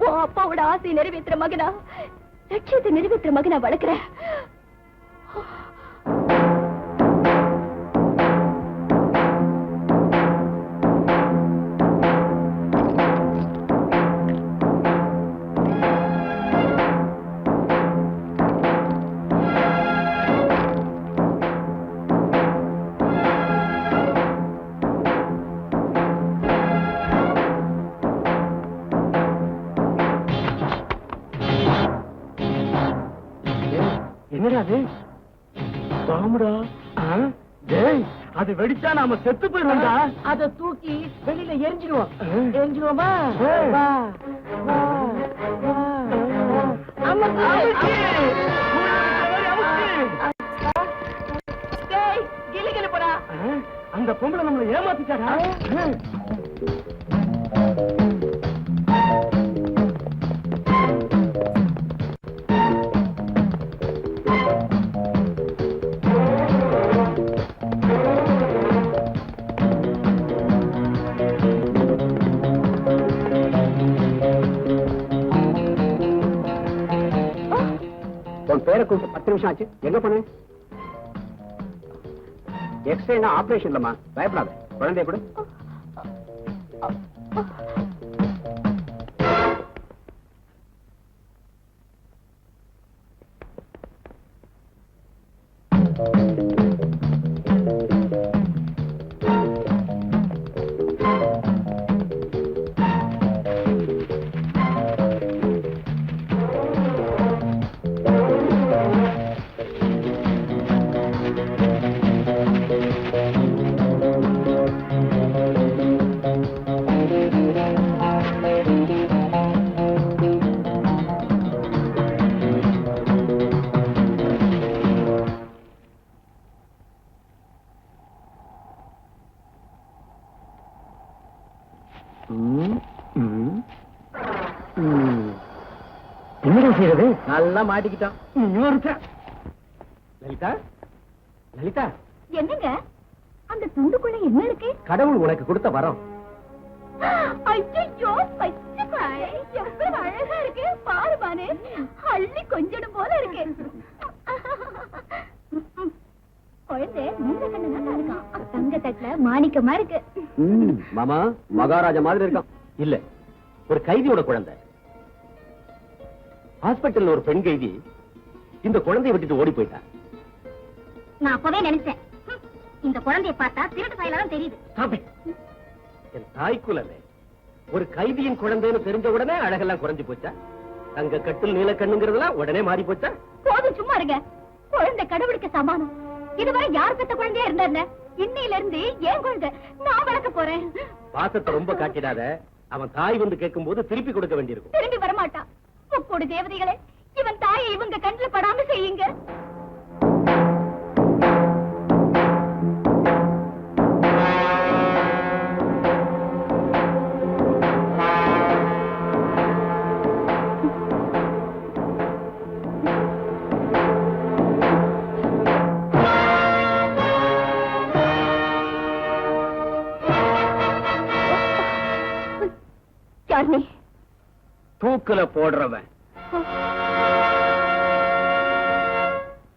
உன் அப்பாவோட ஆசையை நிறைவேற்றுற மகனா, லட்சியத்தை நிறைவேற்றுற மகனா வளர்க்கிறேன். என்னடா அது? பாம்புடா. டேய், அது வெடிச்சா நாம செத்து போயிருவோம்டா. அதை தூக்கி வெளியில எரிஞ்சிடுவோம். எரிஞ்சிடுவோமா? வா, வா, வா. அந்த பொம்பளை நம்மளை ஏமாத்திட்டாரா? உன் பேரை கூப்பிட்டு 10 நிமிஷம் ஆச்சு. எங்க போன? எக்ஸ்ரேனா ஆபரேஷன் இல்லம்மா, பயப்படாத. குழந்தைய கூட என்ன செய்யறது? நல்லா மாட்டிக்கிட்டான். லலிதா, லலிதா, என்னங்க அந்த துண்டுக்குள்ள என்ன இருக்கு? கடவுள் உனக்கு கொடுத்த வரம். ஐயோ, பச்சைக்காய் எவ்வளவு அழகா இருக்கு பாரு பாரு. அள்ளி கொஞ்சம் போல இருக்கு. குழந்தை நீல கண்ணனா இருக்கான். தங்க தட்டுல மாணிக்கமா இருக்கு. மாமா மகாராஜா மாதிரி இருக்கான். இல்ல, ஒரு கைதியோட குழந்தை. ஹாஸ்பிட்டல்ல ஒரு பெண் கைதி இந்த குழந்தையை விட்டுட்டு ஓடி போயிட்டா. நான் அப்பவே நினைச்சேன், இந்த குழந்தையை பார்த்தா திருட்டு பயலாம் தெரியுது. என் தாய்க்குலமே ஒரு கைதியின் குழந்தைன்னு தெரிஞ்ச உடனே அழகெல்லாம் குறைஞ்சு போச்சா? தங்க கட்டில் நீல கண்ணுங்கிறதெல்லாம் உடனே மாறி போச்சா? போதும், சும்மா இருங்க. குழந்தை கடவுளுக்கு சமானம். இதுவரை யார் பெத்த குழந்தையா இருந்தா இன்னையில இருந்து ஏன் குழந்தை நான் வளர்க்க போறேன். பாசத்தை ரொம்ப காட்டிடாத. அவன் தாய் வந்து கேட்கும் போது திருப்பி கொடுக்க வேண்டியிருக்கும். திரும்பி வரமாட்டான். முக்கோடி தேவதைகளே, இவன் தாயை இவங்க கண்ணுல படாம செய்யுங்க. தூக்குல போடுறவன்.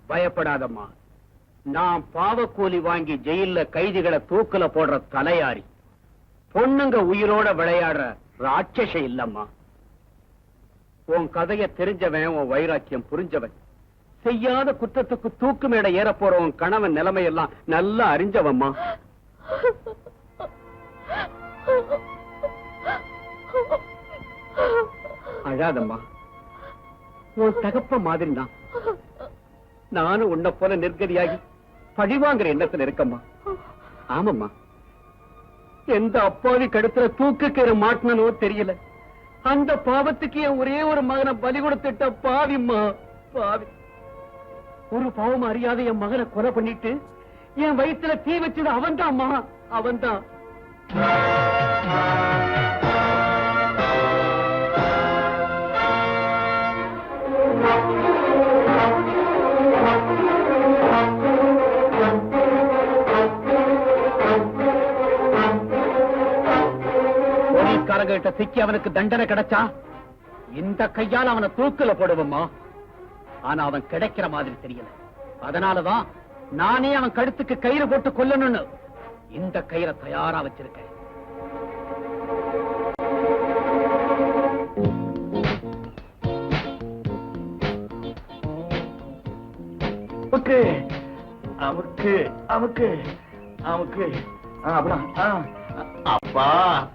பயப்படாதம்மா, நான் பாவக்கூலி வாங்கி ஜெயில கைதிகளை தூக்குல போடுற தலையாரி. பொண்ணுங்க உயிரோட விளையாடுற ராட்சச இல்லம்மா. உன் கதைய தெரிஞ்சவன், உன் வைராக்கியம் புரிஞ்சவன், செய்யாத குற்றத்துக்கு தூக்கு மேட ஏற போற உன் கணவன் நிலைமையெல்லாம் நல்லா அறிஞ்சவம்மா. அழாதம்மா, உன் தகப்ப மாதிரி தான் நானும் உன்னை போல நிர்கதியாகி பழிவாங்கிற எண்ணத்துல இருக்கம்மா. ஆமாம்மா, எந்த அப்பாவி கடுத்துல தூக்கு கயிறு மாட்டினோ தெரியல. அந்த பாவத்துக்கு என் ஒரே ஒரு மகனை பலி கொடுத்துட்ட பாவிம்மா, பாவி. ஒரு பாவம் அறியாத என் மகனை கொலை பண்ணிட்டு என் வயிற்றுல தீ வச்சது அவன்தான்மா, அவன்தான். போலீஸ்காரங்கிட்ட சிக்கி அவனுக்கு தண்டனை கிடைச்சா இந்த கையால் அவனை தூக்குல போடுவோமா. ஆனா அவன் கிடைக்கிற மாதிரி தெரியல. அதனாலதான் நானே அவன் கழுத்துக்கு கயிறு போட்டு கொல்லணும்னு இந்த கயிறை தயாரா வச்சிருக்கேன். அமுக்கு அமுக்கு அமுக்கு. அப்பா,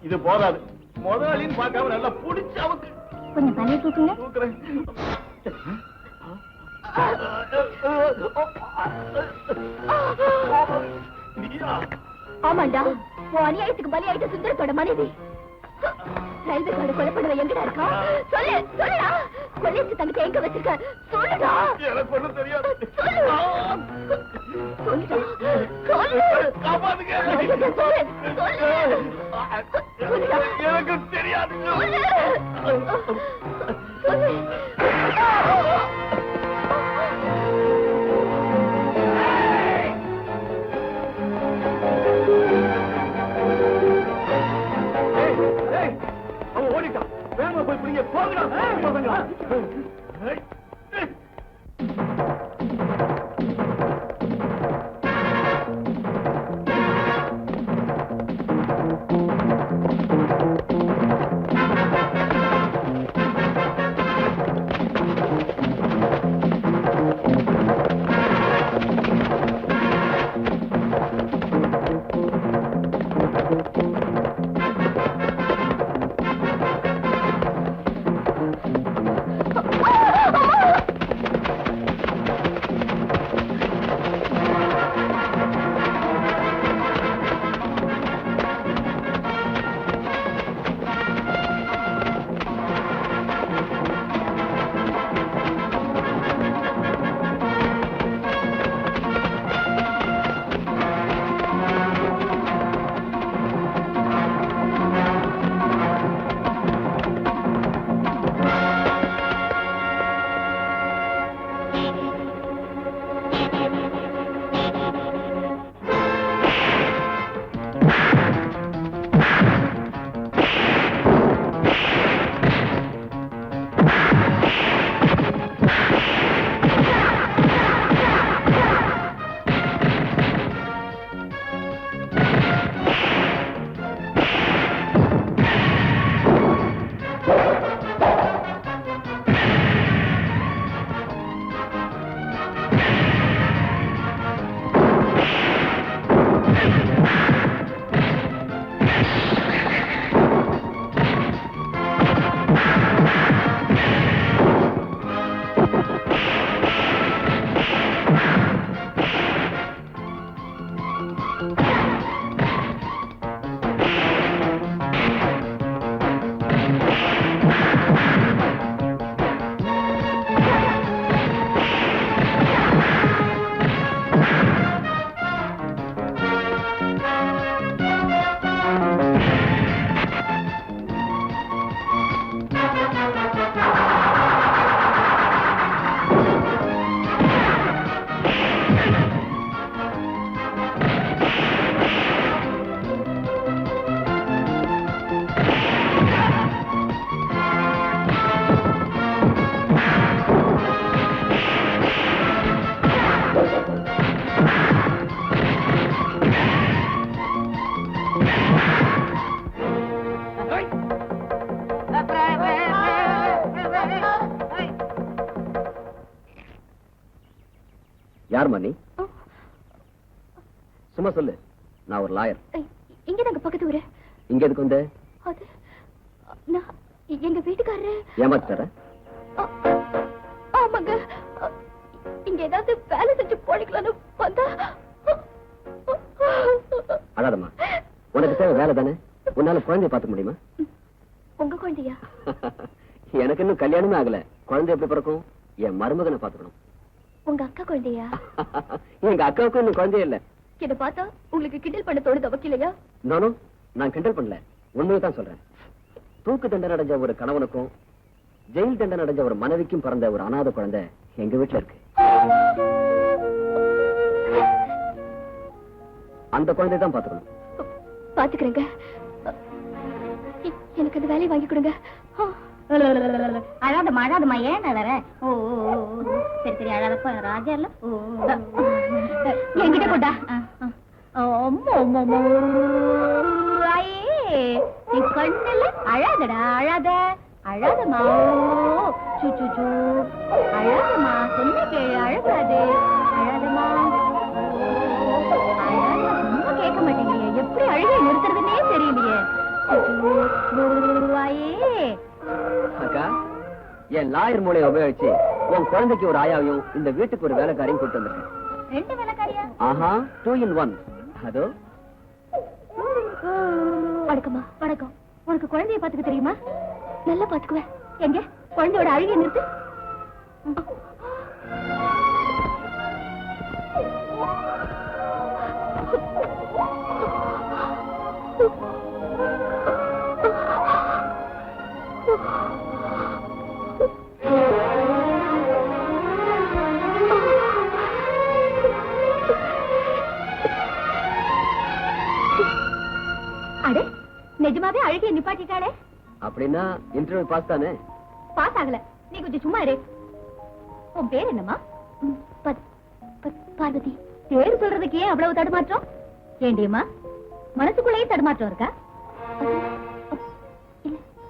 இது போதாது. முதலாளின்னு பார்க்காம நல்லா புடிச்சு அமுக்கு. கொஞ்சம் தண்ணி தூக்குங்க. தூக்குறேன். ஆமாண்டா, உன் அநியாயத்துக்கு பலியாயிட்ட சுந்தரத்தோட மனைவி. ரயில்வே கார்டு கொலை பண்ணுவ எங்கடா இருக்கா? சொல்லு, சொல்லுடா. கொல்லேசி தங்கச்சி எங்க வச்சிருக்க? சொல்லுடா. எனக்கு ஒண்ணும் தெரியாது. சொல்லுடா. சொல்லுடா. சொல்லு. காப்பாத்துங்க. சொல்லு. சொல்லுடா. எனக்கு தெரியாது. சொல்லு. சொல்லு. அவன் ஓடிட்டான். வேகமா போய் பிடிங்க. போங்கடா பசங்களா. யார் மணி? சும்மா சொல்லு. நான் ஒரு லாயர். இங்கதாங்க பக்கத்து ஊரு. இங்க எதுக்கு வந்த? அது நான் எங்க வீட்டுக்காரரு ஏமாத்தி தர. ஆமாங்க. இங்க ஏதாவது வேலை செஞ்சு போடிக்கலான்னு வந்தா. அழாதம்மா. உனக்கு தேவை வேலை தானே. உன்னால குழந்தைய பார்த்துக்க முடியுமா? உங்க குழந்தையா? எனக்கு இன்னும் கல்யாணமே ஆகல. குழந்தை எப்படி பிறக்கும்? என் மருமகனை பார்த்துக்கணும். உங்க அக்கா குழந்தையா? எங்க அக்காவுக்கும் இன்னும் குழந்தையே இல்ல. என்ன பார்த்தா உங்களுக்கு கிண்டல் பண்ண தோணுது வக்கீலையா? நானும் நான் கிண்டல் பண்ணல, உண்மையைதான் சொல்றேன். தூக்கு தண்டனை அடைஞ்ச ஒரு கணவனுக்கும் ஜெயில் தண்டனை அடைஞ்ச ஒரு மனைவிக்கும் பிறந்த ஒரு அநாத குழந்தை எங்க வீட்டுல இருக்கு. அந்த குழந்தையை தான் பாத்துக்கணும். பாத்துக்கிறேங்க. எனக்கு அந்த வேலையை வாங்கி கொடுங்க. அழாதம்மா அழாதம்மா. ஏன் அழற? ஓ சரி சரி அழாதப்பா. ராஜா இல்ல என்கிட்ட கொண்டா. நீ கண்ணுல அழாதடா. அழாத அழாதம்மா. சூச்சு அழாதம்மா. சொன்ன கேளு. அழகாது. அழாதம்மா. அழாத ரொம்ப கேட்க மாட்டேங்கிறியே. எப்படி அழுகை நிறுத்துறதுன்னே தெரியலையே. அக்கா, என் லாயர் மூளையை உபயோகிச்சு உன் குழந்தைக்கு ஒரு ஆயாவையும் இந்த வீட்டுக்கு ஒரு வேலைக்காரையும் கூட்டு வந்திருக்கேன். 2 வேலைக்காரியா? ஆஹா, 2 in 1. அதோ வணக்கம்மா. வணக்கம். உனக்கு குழந்தைய பாத்துக்க தெரியுமா? நல்லா பாத்துக்குவேன். எங்க குழந்தையோட அழுகை நிறுத்து. அடே, நிஜமாவே அழுகிய நிப்பாட்டிட்டாளே. அப்படின்னா இன்டர்வியூ பாஸ் தானே? பாஸ் ஆகல. நீ கொஞ்சம் சும்மா இரு. உன் பேர் என்னம்மா? பார்வதி. பேர் சொல்றதுக்கு ஏன் அவ்வளவு தடுமாற்றம்? ஏண்டியம்மா, மனசுக்குள்ளேயே தடுமாற்றம் இருக்கா?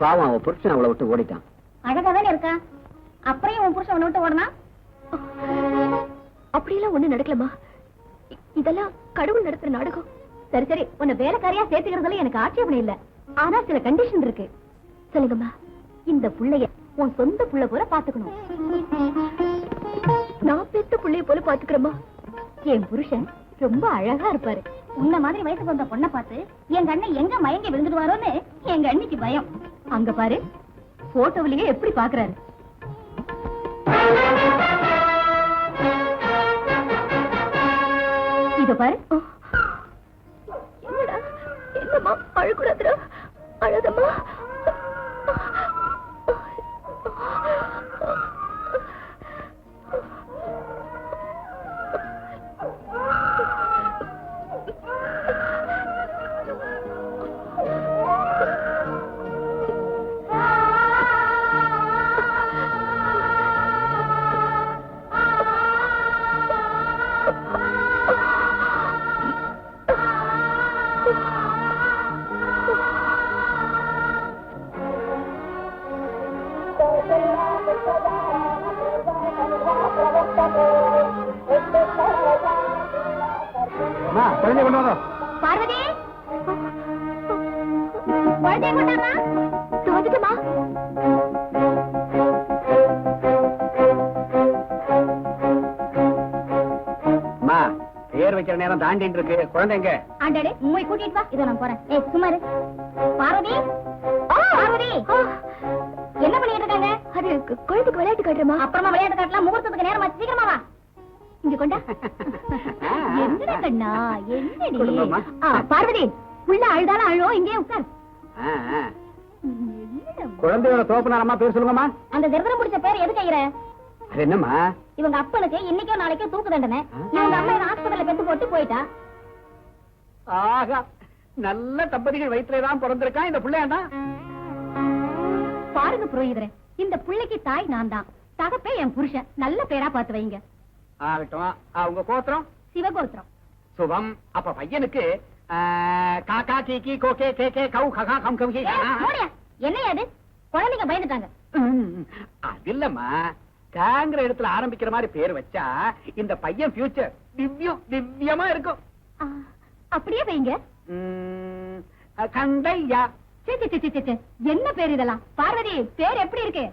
பாவம், அவன் புருஷன் அவளை விட்டு ஓடிட்டான். அழகாதானே இருக்கா, அப்புறம் உன் புருஷன் விட்டு ஓடனா? அப்படியெல்லாம் ஒண்ணு நடக்கலமா. இதெல்லாம் கடவுள் நடத்துற நாடகம். சரி சரி, உன்னை வேலைக்காரியா சேர்த்துக்கிறதுல எனக்கு ஆட்சேபணம் இல்ல. ஆனா சில கண்டிஷன் இருக்கு. சொல்லுங்கம்மா. இந்த புள்ளைய உன் சொந்த புள்ள போல பாத்துக்கணும். நான் பெத்த புள்ளைய போல பாத்துக்கிறேம்மா. என் புருஷன் ரொம்ப அழகா இருப்பாரு. உன்ன மாதிரி வயசுக்கு வந்த பொண்ணை பார்த்து என் கண்ணை எங்க மயங்கி விழுந்துடுவாரோன்னு எங்க அண்ணிக்கு பயம். அங்க பாரு, போட்டோவிலேயே எப்படி பாக்குறாரு. இத பாரு. என்னடா, என்னம்மா அழுகுறதுடா? அழுதம்மா. குழந்தை கொண்டு வரோம். பார்வதி, குழந்தைய கொண்டாமா? வந்துட்டுமா? பேர் வைக்கிற நேரம் தாண்டிட்டு இருக்கு. குழந்தைங்க ஆண்டாடே, உண்மை கூட்டிட்டு வா. இதை நான் போறேன். ஏய் சுமாரு. பார்வதி, பார்வதி, என்ன பண்ணிட்டு இருக்காங்க? அது குழந்தைக்கு விளையாட்டு காட்டுறமா. அப்புறமா விளையாட்டு காட்டலாம். முகூர்த்தத்துக்கு நேரம் ஆச்சு. சீக்கிரமா வா. இங்க கொண்டா. என்னடா கண்ணா, என்னடி? கொடுங்கம்மா. பார்வதி, புள்ள அழுதாலும் அழுவோம். இங்கே உட்கார். குழந்தையோட தோப்பனாரம்மா பேர் சொல்லுங்கம்மா. அந்த திருதரம் பிடிச்ச பேர் எது கையிற? அது என்னம்மா? இவங்க அப்பனுக்கு இன்னைக்கோ நாளைக்கோ தூக்கு தண்டனை. இவங்க அம்மா ஹாஸ்பிடல்ல பெத்து போட்டு போயிட்டா. ஆகா, நல்ல தம்பதிகள் வயிற்றுலதான் பிறந்திருக்கான் இந்த பிள்ளையாண்டா. பாருங்க புரோகிதரே, இந்த புள்ளைக்கு தாய் நான் தான், தகப்பே என் புருஷன். நல்ல பேரா பார்த்து வைங்க. ஆகட்டும். அவங்க கோத்திரம் சிவகோத்திரம். சுபம். அப்ப பையனுக்கு காக்கா கீக்கி கோகே கேகே கௌ ககா கம் கம் கி. என்னையா அது? குழந்தைங்க பயந்துட்டாங்க. அது இல்லம்மா, காங்கிற இடத்துல ஆரம்பிக்கிற மாதிரி பேர் வச்சா இந்த பையன் ஃபியூச்சர் திவ்யமா இருக்கும். அப்படியே வைங்க. கண்டையா. என்ன பேர் இதெல்லாம்? பார்வதி, பேர் எப்படி இருக்கு?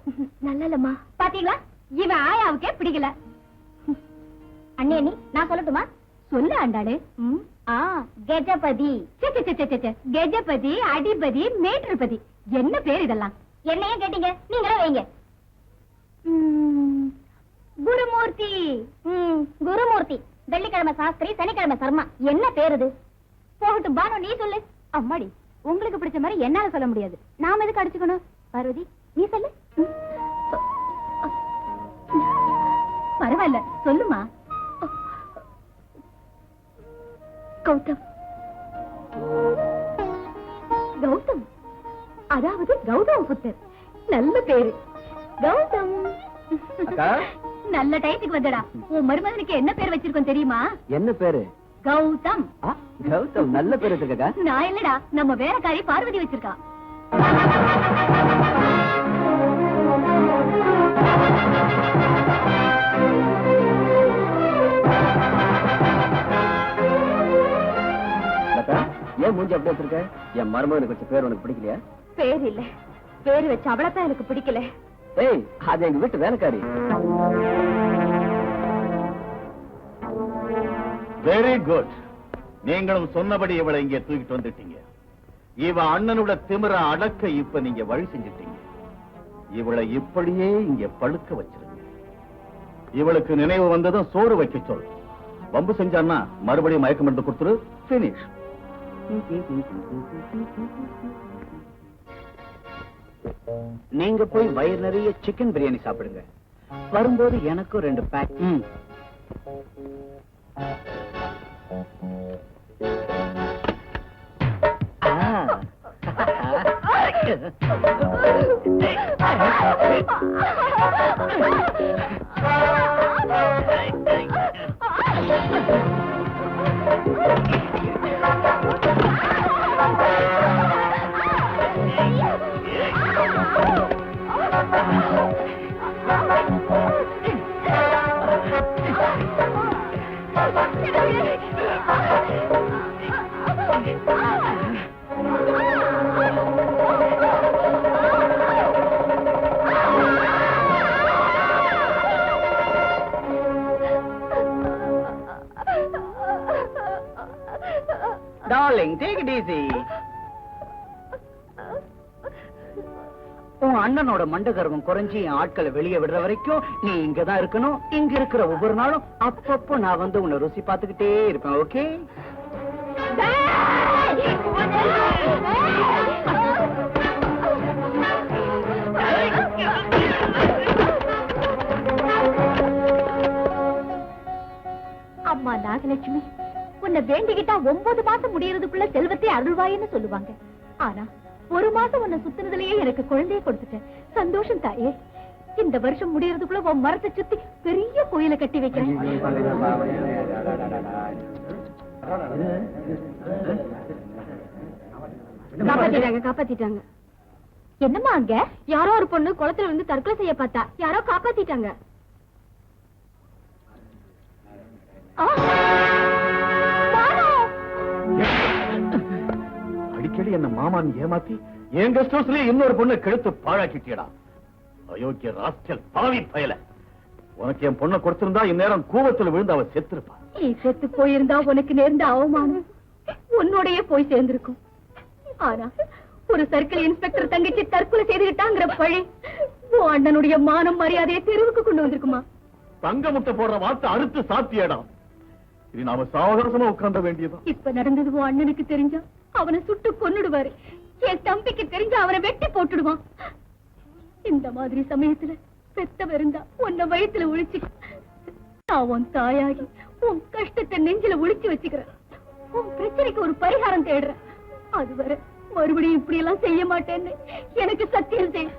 நல்லலம்மா. பாத்தீங்களா, இவன் ஆயாவுக்கே பிடிக்கல. அண்ணே, நீ நான் சொல்லட்டுமா? சொல்லு ஆண்டாளு. கஜபதி. கஜபதி, அடிபதி, மேட்டுபதி. என்ன பேர் இதெல்லாம்? என்னையே கேட்டீங்க, நீங்களே வைங்க. குருமூர்த்தி. குருமூர்த்தி. வெள்ளிக்கிழமை சாஸ்திரி, சனிக்கிழமை சர்மா. என்ன பேர் இது? போகட்டும் பானு, நீ சொல்லு. அம்மாடி, உங்களுக்கு பிடிச்ச மாதிரி என்னால சொல்ல முடியாது. நாம எதுக்கு அடிச்சுக்கணும்? பார்வதி, நீ சொல்லு. பரவாயில்ல, சொல்லுமா. கௌதம். கௌதம், அதாவது கௌதம புத்தர். நல்ல பேரு கௌதம். நல்ல டைத்துக்கு வந்தடா. உன் மருமகனுக்கு என்ன பேர் வச்சிருக்கோம் தெரியுமா? என்ன பேரு? கௌதம். கௌதம், நல்ல பேர் வச்சிருக்கா. நான் இல்லடா, நம்ம வேலைக்காரி பார்வதி வச்சிருக்கா. ஏன் மூஞ்சி அப்படியே வச்சிருக்க? என் மருமகனுக்கு வச்ச பேர் உனக்கு பிடிக்கலையா? பேர் இல்ல, பேர் வச்ச அவளத்தான் எனக்கு பிடிக்கல. ஏய், அது எங்க வீட்டு வேலைக்காரி. Very good. நீங்களும் சொன்னபடி இவளை இங்கே தூக்கிட்டு வந்துட்டீங்க. இவ அண்ணனோட திமிர அடக்க இப்ப நீங்க வழி செஞ்சிட்டீங்க. இவளை இப்படியே இங்க படுக்க வச்சிருங்க. இவளுக்கு நினைவு வந்ததும் சோறு வைக்க சொல். வம்பு செஞ்சான்னா மறுபடியும் மயக்க மருந்து கொடுத்துரு. பினிஷ். நீங்க போய் வயிறு நிறைய சிக்கன் பிரியாணி சாப்பிடுங்க. வரும்போது எனக்கும் 2 back. Darling, take it easy. உன் அண்ணனோட மண்டகர்வம் குறைஞ்சி என் ஆட்களை வெளியே விடுற வரைக்கும் நீ இங்கதான் இருக்கணும். இங்க இருக்கிற ஒவ்வொரு நாளும் அப்பப்போ நான் வந்து உன்னை ருசி பார்த்துக்கிட்டே இருப்பேன். ஓகே? அம்மா நாகலட்சுமி, உன்னை வேண்டிக்கிட்டா 9 மாசம் முடியறதுக்குள்ள செல்வத்தை அருள்வாயின்னு சொல்லுவாங்க. ஆனா 1 மாசம் உன்னை சுத்தினதுலயே எனக்கு குழந்தைய கொடுத்துட்டேன். சந்தோஷம் தாயே. இந்த வருஷம் முடியறதுக்குள்ள உன் மரத்தை சுத்தி பெரிய கோயிலை கட்டி வைக்கிறேன். காப்பாத்திட்டாங்க. என்னம்மா அங்க? யாரோ ஒரு பொண்ணு குளத்துல வந்து தற்கொலை செய்ய பார்த்தா, யாரோ காப்பாத்திட்டாங்க. அடிக்கடி என்ன மாமான் ஏமாத்தி என் கெஸ்ட் ஹவுஸ்லயே இன்னொரு பொண்ணை கெடுத்து பாழாக்கிட்டியடா. அயோக்கிய ராஸ்கல், பாவி பயல. உனக்கு என் பொண்ணை கொடுத்திருந்தா இந்நேரம் கூவத்துல விழுந்து அவ செத்துருப்பா. நீ செத்து போயிருந்தா உனக்கு நேர்ந்த அவமானம் உன்னோடையே போய் சேர்ந்திருக்கும். ஆனா ஒரு சர்க்கிள் இன்ஸ்பெக்டர் தங்கச்சி தற்கொலை செய்துகிட்டாங்கிற பழி உன் அண்ணனுடைய மானம் மரியாதையை தெருவுக்கு கொண்டு வந்திருக்குமா? தங்க முட்டை போடுற வார்த்தை அறுத்து சாத்தியடா. இது நாம சாவகாசமா உட்கார்ந்த வேண்டியதான். இப்ப நடந்தது உன் அண்ணனுக்கு தெரிஞ்சா அவனை சுட்டு கொன்னுடுவாரு. என் தம்பிக்கு தெரிஞ்சா அவனை வெட்டி போட்டுடுவான். இந்த மாதிரி சமயத்துல பெத்தவ இருந்தா உன்னை வயித்துல ஒழிச்சு நான் உன் தாயாகி உன் கஷ்டத்தை நெஞ்சில ஒழிச்சு வச்சுக்கிறேன். உன் பிரச்சனைக்கு ஒரு பரிகாரம் தேடுறேன். அதுவரை மறுபடியும் இப்படி எல்லாம் செய்ய மாட்டேன்னு எனக்கு சத்தியம் செய்.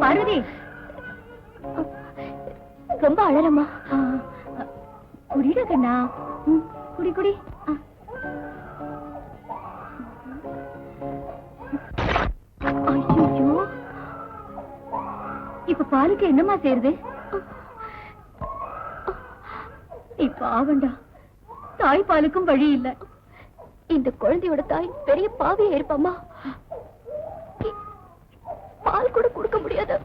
பார்வதி, ரொம்ப அழறமா. குடிடா கண்ணா, குடி குடி. ஐயோ, இப்ப பாலுக்கு என்னமா செய்யறது? இப்ப ஆவண்டா, தாய் பாலுக்கும் வழி இல்ல. இந்த குழந்தையோட தாய் பெரிய பாவியா இருப்பாமா. பால் கூட கொடுக்க முடியாது.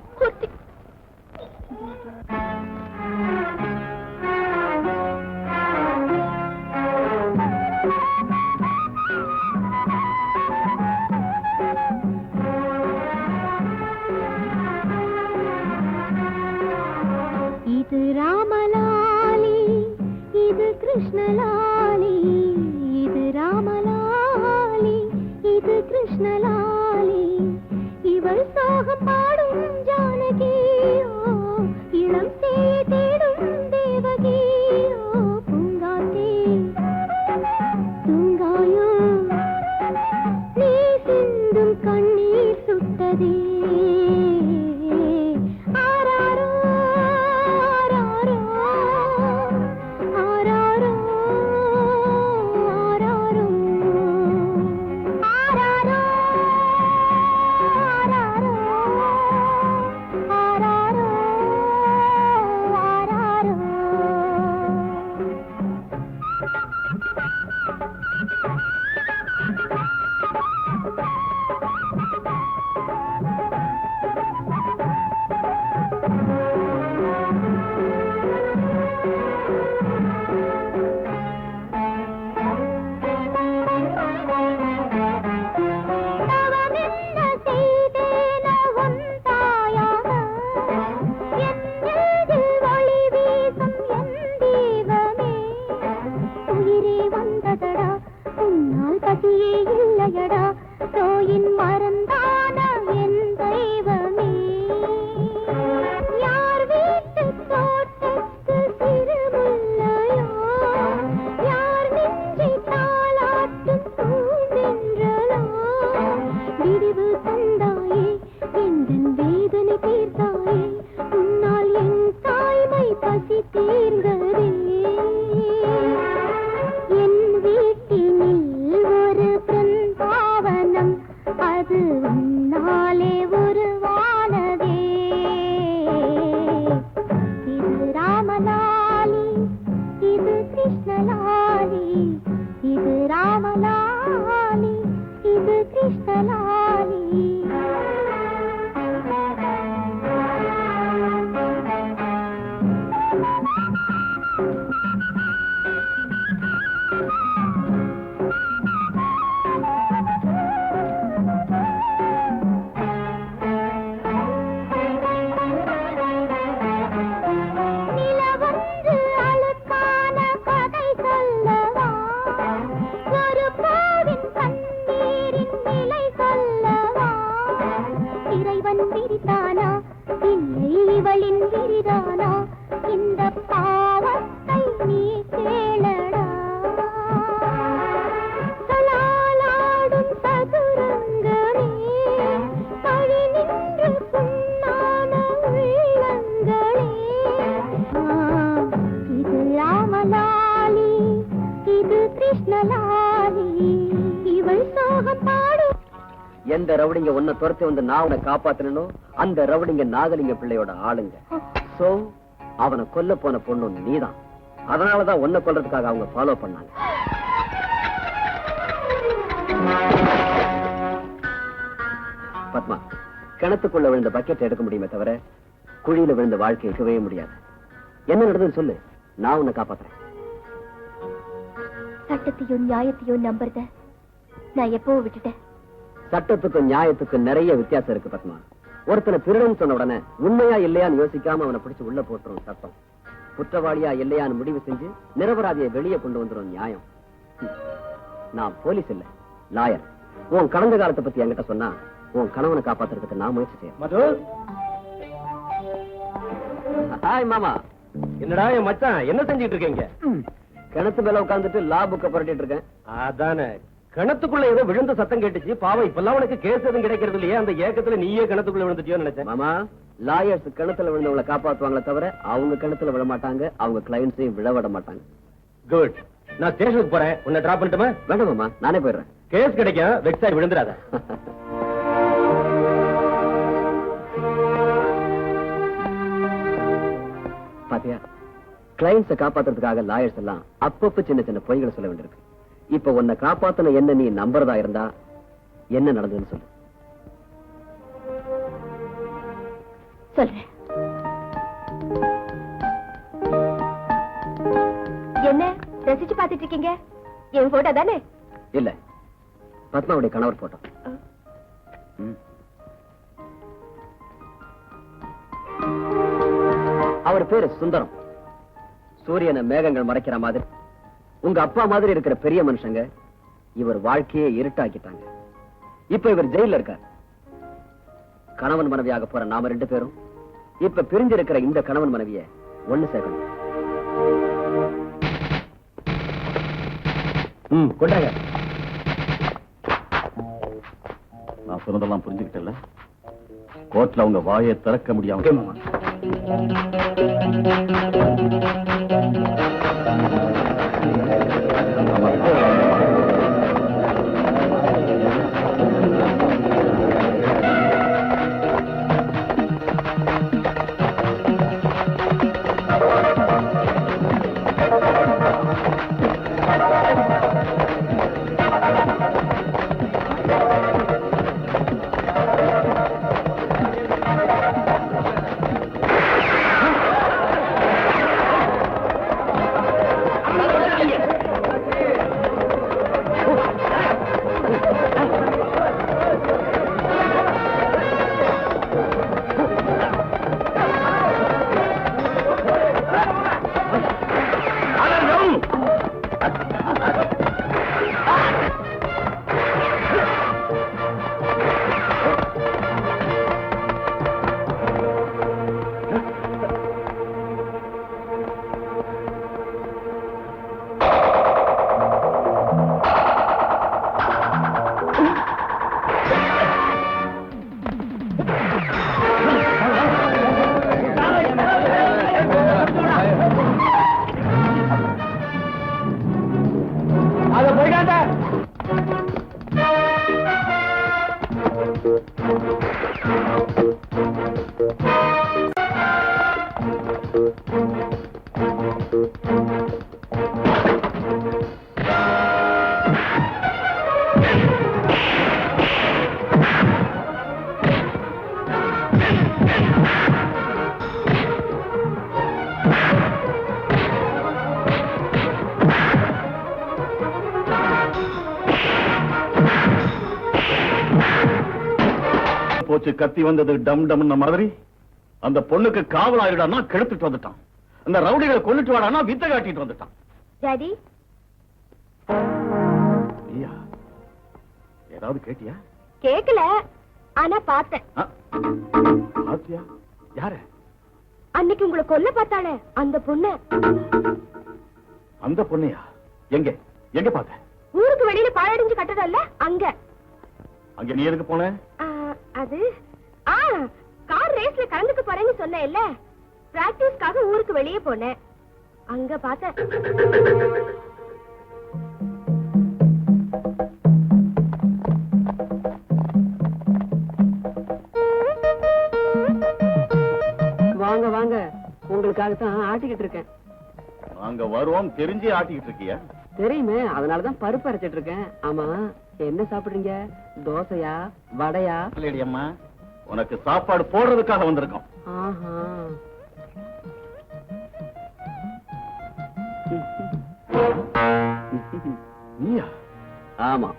இது ராமலாலி, இது கிருஷ்ணலாலி, இது ராமலாலி, இது கிருஷ்ணலாலி. இவள் சோகம் பாடும் ஜானகியோ, இளம் சேயை தேடும் தேவகியோ. பூங்காத்தே தூங்காயோ, நீ சிந்தும் கண்ணீர் சுட்டதே. ஆராரோ ஆராரோ ஆராரோ ஆராரோ. உன்னாலே உருவானதே. இது ராமலாலி, இது கிருஷ்ணலாலி, இது ராமலாலி, இது கிருஷ்ணலாலி. நிலவொன்று அழுக்கான கதை சொல்லவா, ஒரு பூவின் கண்ணீரின் நிலை சொல்லவா. இறைவன் விரிதானா, இல்லை இவளின் விரிதானா, இந்த பாவத்தை நீ கேளடா. சலாலாடும் சதுரங்கமே, பழி நின்று புண்ணான உள்ளங்களே. இது ராமலாலி, இது கிருஷ்ணலாலி, இவள் சோகம் பாடும். எந்த ரவுடிங்க உன்னை துரத்தி வந்து நான் உன்னை காப்பாத்தணும், அந்த ரவுடிங்க நாகலிங்க பிள்ளையோட ஆளுங்க. சோ அவனை கொல்ல போன பொண்ணு நீதான். அதனாலதான் உன்னை கொல்றதுக்காக அவங்க ஃபாலோ பண்ணாங்க. பத்மா, கிணத்துக்குள்ள விழுந்த பக்கெட் எடுக்க முடியுமே தவிர குழியில விழுந்த வாழ்க்கை இருக்கவே முடியாது. என்ன நடந்ததுன்னு சொல்லு, நான் உன்னை காப்பாத்துறேன். சட்டத்தையும் நியாயத்தையும் நம்புறத நான் எப்போ விட்டுட்டேன். சட்டத்துக்கும் நியாயத்துக்கும் நிறைய வித்தியாசம் இருக்கு பத்மா. ஒருத்தனை திருடன் சொன்ன உடனே உண்மையா இல்லையான்னு யோசிக்காம அவனை பிடிச்சு உள்ள போட்டுரும் சட்டம். குற்றவாளியா இல்லையான்னு முடிவு செஞ்சு நிரபராதியை வெளியே கொண்டு வந்துடும் நியாயம். நான் போலீஸ் இல்ல, லாயர். உன் கடந்த காலத்தை பத்தி என்கிட்ட சொன்னா உன் கணவனை காப்பாத்துறதுக்கு நான் முயற்சி செய்யறேன். மது, ஹாய் மாமா. என்னடா என் மச்சான் என்ன செஞ்சிட்டு இருக்கீங்க? கிணத்து மேல உட்கார்ந்துட்டு லா புக்க புரட்டிட்டு இருக்கேன். அதானே, கிணத்துக்குள்ள ஏதோ விழுந்த சத்தம் கேட்டுச்சு. பாவம், இப்பெல்லாம் உனக்கு கேஸ் எதுவும் கிடைக்கிறது இல்லையா? அந்த ஏக்கத்துல நீயே கிணத்துக்குள்ள விழுந்துட்டியோன்னு நினைச்சேன். மாமா, லாயர்ஸ் கிணத்துல விழுந்தவங்களை காப்பாத்துவாங்களே தவிர அவங்க கிணத்துல விழ மாட்டாங்க, அவங்க கிளைண்ட்ஸையும் விழ விட மாட்டாங்க. குட். நான் ஸ்டேஷனுக்கு போறேன், உன்னை டிராப் பண்ணட்டுமா? வேண்டாம் மாமா, நானே போயிடுறேன். கேஸ் கிடைக்கும், வெக்ஸாய் விழுந்துடாத. பாத்தியா, கிளைண்ட்ஸை காப்பாத்துறதுக்காக லாயர்ஸ் எல்லாம் அப்பப்ப சின்ன சின்ன பொய்களை சொல்ல வேண்டியிருக்கு. இப்ப உன்னை காப்பாத்தின என்ன நீ நம்புறதா இருந்தா என்ன நடந்ததுன்னு சொல்லு. சொல்றேன். என்ன ரசிச்சு பாத்துட்டு இருக்கீங்க? என் போட்டோ தானே? இல்ல, பத்மாவுடைய கணவர் போட்டோ. அவர் பேரு சுந்தரம். சூரியனை மேகங்கள் மறைக்கிற மாதிரி, உங்க அப்பா மாதிரி இருக்கிற பெரிய மனுஷங்க இவர் வாழ்க்கையை இருட்டாக்கிட்டாங்க. இப்ப இவர் ஜெயில இருக்கார். கணவன் மனைவியாக போற நாம 2 பேரும் இப்ப பிரிஞ்சிருக்கிற இந்த கணவன் மனைவிய ஒண்ணு சேர்க்கணும். கொண்டாங்க. நான் சொன்னதெல்லாம் புரிஞ்சுக்கிட்டல. கோர்ட்ல அவங்க வாயை திறக்க முடியாம. போச்சு, கத்தி வந்தது டம் டம்ன மாதிரி. அந்த பொண்ணுக்கு காவலாயிடானா கெடுத்துட்டு வந்துட்டான். அந்த ரவுடிகளை கொல்லிட்டு வாடானா வித்த காட்டிட்டு வந்துட்டான். டாடி, ஐயா, ஏதாவது கேட்டியா? கேக்கல, ஆனா பார்த்தேன். பாத்தியா? யாரு? அன்னைக்கு உங்களை கொல்ல பார்த்தாளே அந்த பொண்ணு. அந்த பொண்ணையா? எங்க எங்க பார்த்த? ஊருக்கு வெளியில பாழடைஞ்சு கட்டதல்ல அங்க. அங்க நீ எதுக்கு போன? அது கார் ரேஸ்ல கலந்துக்க போறேன்னு சொன்னேன்ல, பிராக்டிஸ்க்காக ஊருக்கு வெளியே போனேன். அங்க பார்த்தேன். வாங்க வாங்க, உங்களுக்காகத்தான் ஆட்டிக்கிட்டு இருக்கேன். நாங்க வருவோம் தெரிஞ்சே ஆட்டிக்கிட்டு இருக்கியா? தெரியுமே, அதனாலதான் பருப்பு அரைச்சிட்டு இருக்கேன். ஆமா, என்ன சாப்பிடுறீங்க? தோசையா, வடையா? அம்மா, உனக்கு சாப்பாடு போடுறதுக்காக வந்திருக்கோம். ஆஹா. நீயா? ஆமா,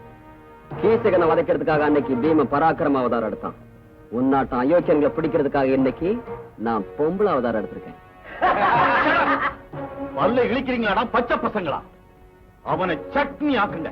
கீசகனை வதைக்கிறதுக்காக அன்னைக்கு பீம பராக்கிரம அவதாரம் எடுத்தான். உன்னாட்டம் அயோக்கியங்களை பிடிக்கிறதுக்காக இன்னைக்கு நான் பொம்பளை அவதாரம் எடுத்திருக்கேன். பல்ல இழிக்கிறீங்களாடா பச்சை பசங்களா? அவனை சட்னி ஆக்குங்க.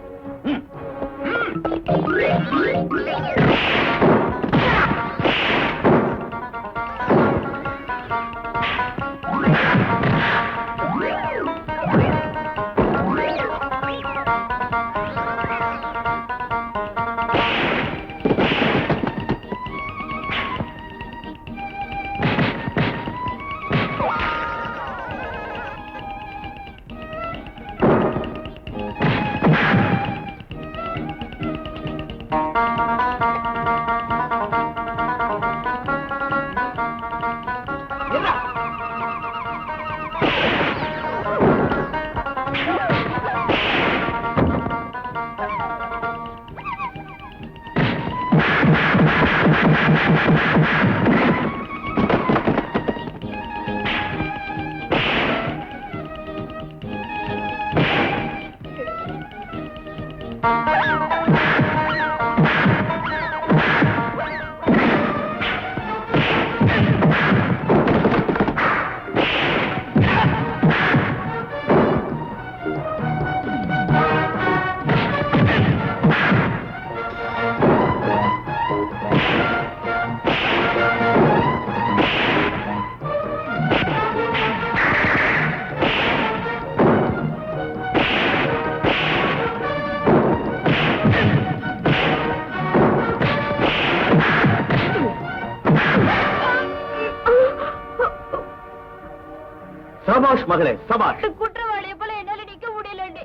சபாஷ் மகளே, சபாஷ். குற்றவாளியை போல என்னால நிக்க முடியல.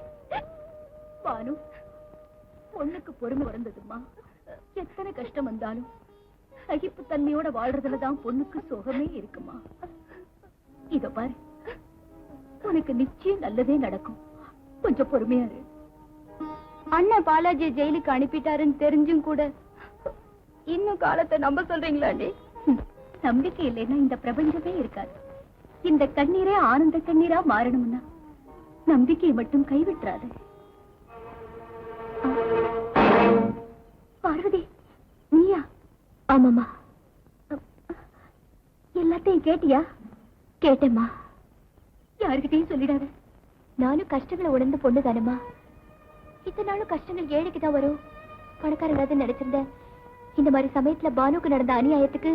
பானு, பொண்ணுக்கு பொறுமை வந்ததுமா. எத்தனை கஷ்டம் வந்தாலும் சகிப்பு தன்மையோட வாழ்றதுலதான் பொண்ணுக்கு சுகமே இருக்குமா. இத பாரு, உனக்கு நிச்சயம் நல்லதே நடக்கும். கொஞ்சம் பொறுமையா இரு. அண்ணன் பாலாஜி ஜெயிலுக்கு அனுப்பிட்டாருன்னு தெரிஞ்சும் கூட இன்னும் காலத்தை நம்ப சொல்றீங்களாண்டி? நம்பிக்கை இல்லைன்னா இந்த பிரபஞ்சமே இருக்காது. இந்த கண்ணீரே ஆனந்த கண்ணீரா மாறணும்னா நம்பிக்கையை மட்டும் கைவிட்டுறாது. பார்வதி, நீயா? ஆமாமா. எல்லாத்தையும் கேட்டியா? கேட்டேம்மா. யாருக்கிட்டையும் சொல்லிடாத. நானும் கஷ்டங்களை உணர்ந்து பொண்ணு தானம்மா. இத்தனை நாளும் கஷ்டங்கள் ஏழைக்கு தான் வரும், பணக்காரங்க நினைச்சிருந்தேன். இந்த மாதிரி சமயத்துல பானுக்கு நடந்த அநியாயத்துக்கு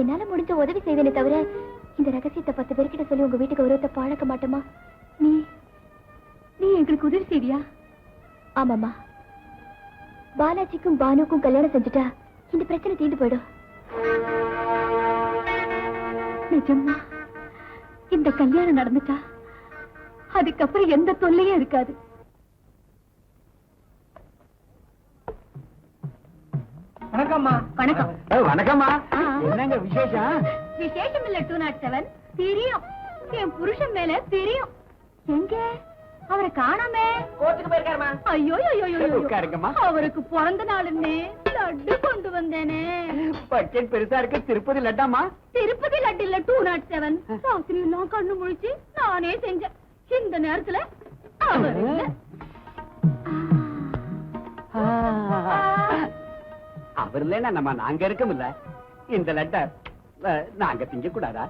என்னால முடிஞ்ச உதவி செய்வேனே தவிர இந்த ரகசியத்தை 10 பேர்கிட்ட சொல்லி உங்க வீட்டுக்கு கௌரவத்தை பாழக்க மாட்டோமா? நீ நீ எங்களுக்கு உதவி செய்வியா? ஆமாமா. பாலாஜிக்கும் பானுக்கும் கல்யாணம் செஞ்சுட்டா இந்த பிரச்சனை தீர்ந்து போயிடும். நிஜமா இந்த கல்யாணம் நடந்துட்டா அதுக்கப்புறம் எந்த தொல்லையும் இருக்காது. வணக்கம்மா. வணக்கம். வணக்கம்மா. ஆ. என்னங்க விசேஷம்? விசேஷம் இல்ல 207 தெரியும். என் புருஷன் மேல தெரியும். எங்க அவரை காணாமே? கோர்ட்டுக்கு போயிருக்காருமா. ஐயோ ஐயோ ஐயோ உட்காருங்கம்மா. அவருக்கு பிறந்த நாளுன்னு லட்டு கொண்டு வந்தேனே. பக்கெட் பெருசா இருக்கு. திருப்பதி லட்டாமா? திருப்பதி லட்டு இல்ல 207. ராத்திரி எல்லாம் கண்ணு முழிச்சு நானே செஞ்சேன். இந்த நேரத்துல அவர் இல்ல. அவர் இல்லைன்னா நம்ம நாங்க இருக்கோம்ல. இந்த லட்டை நாங்க திங்க கூடாதா?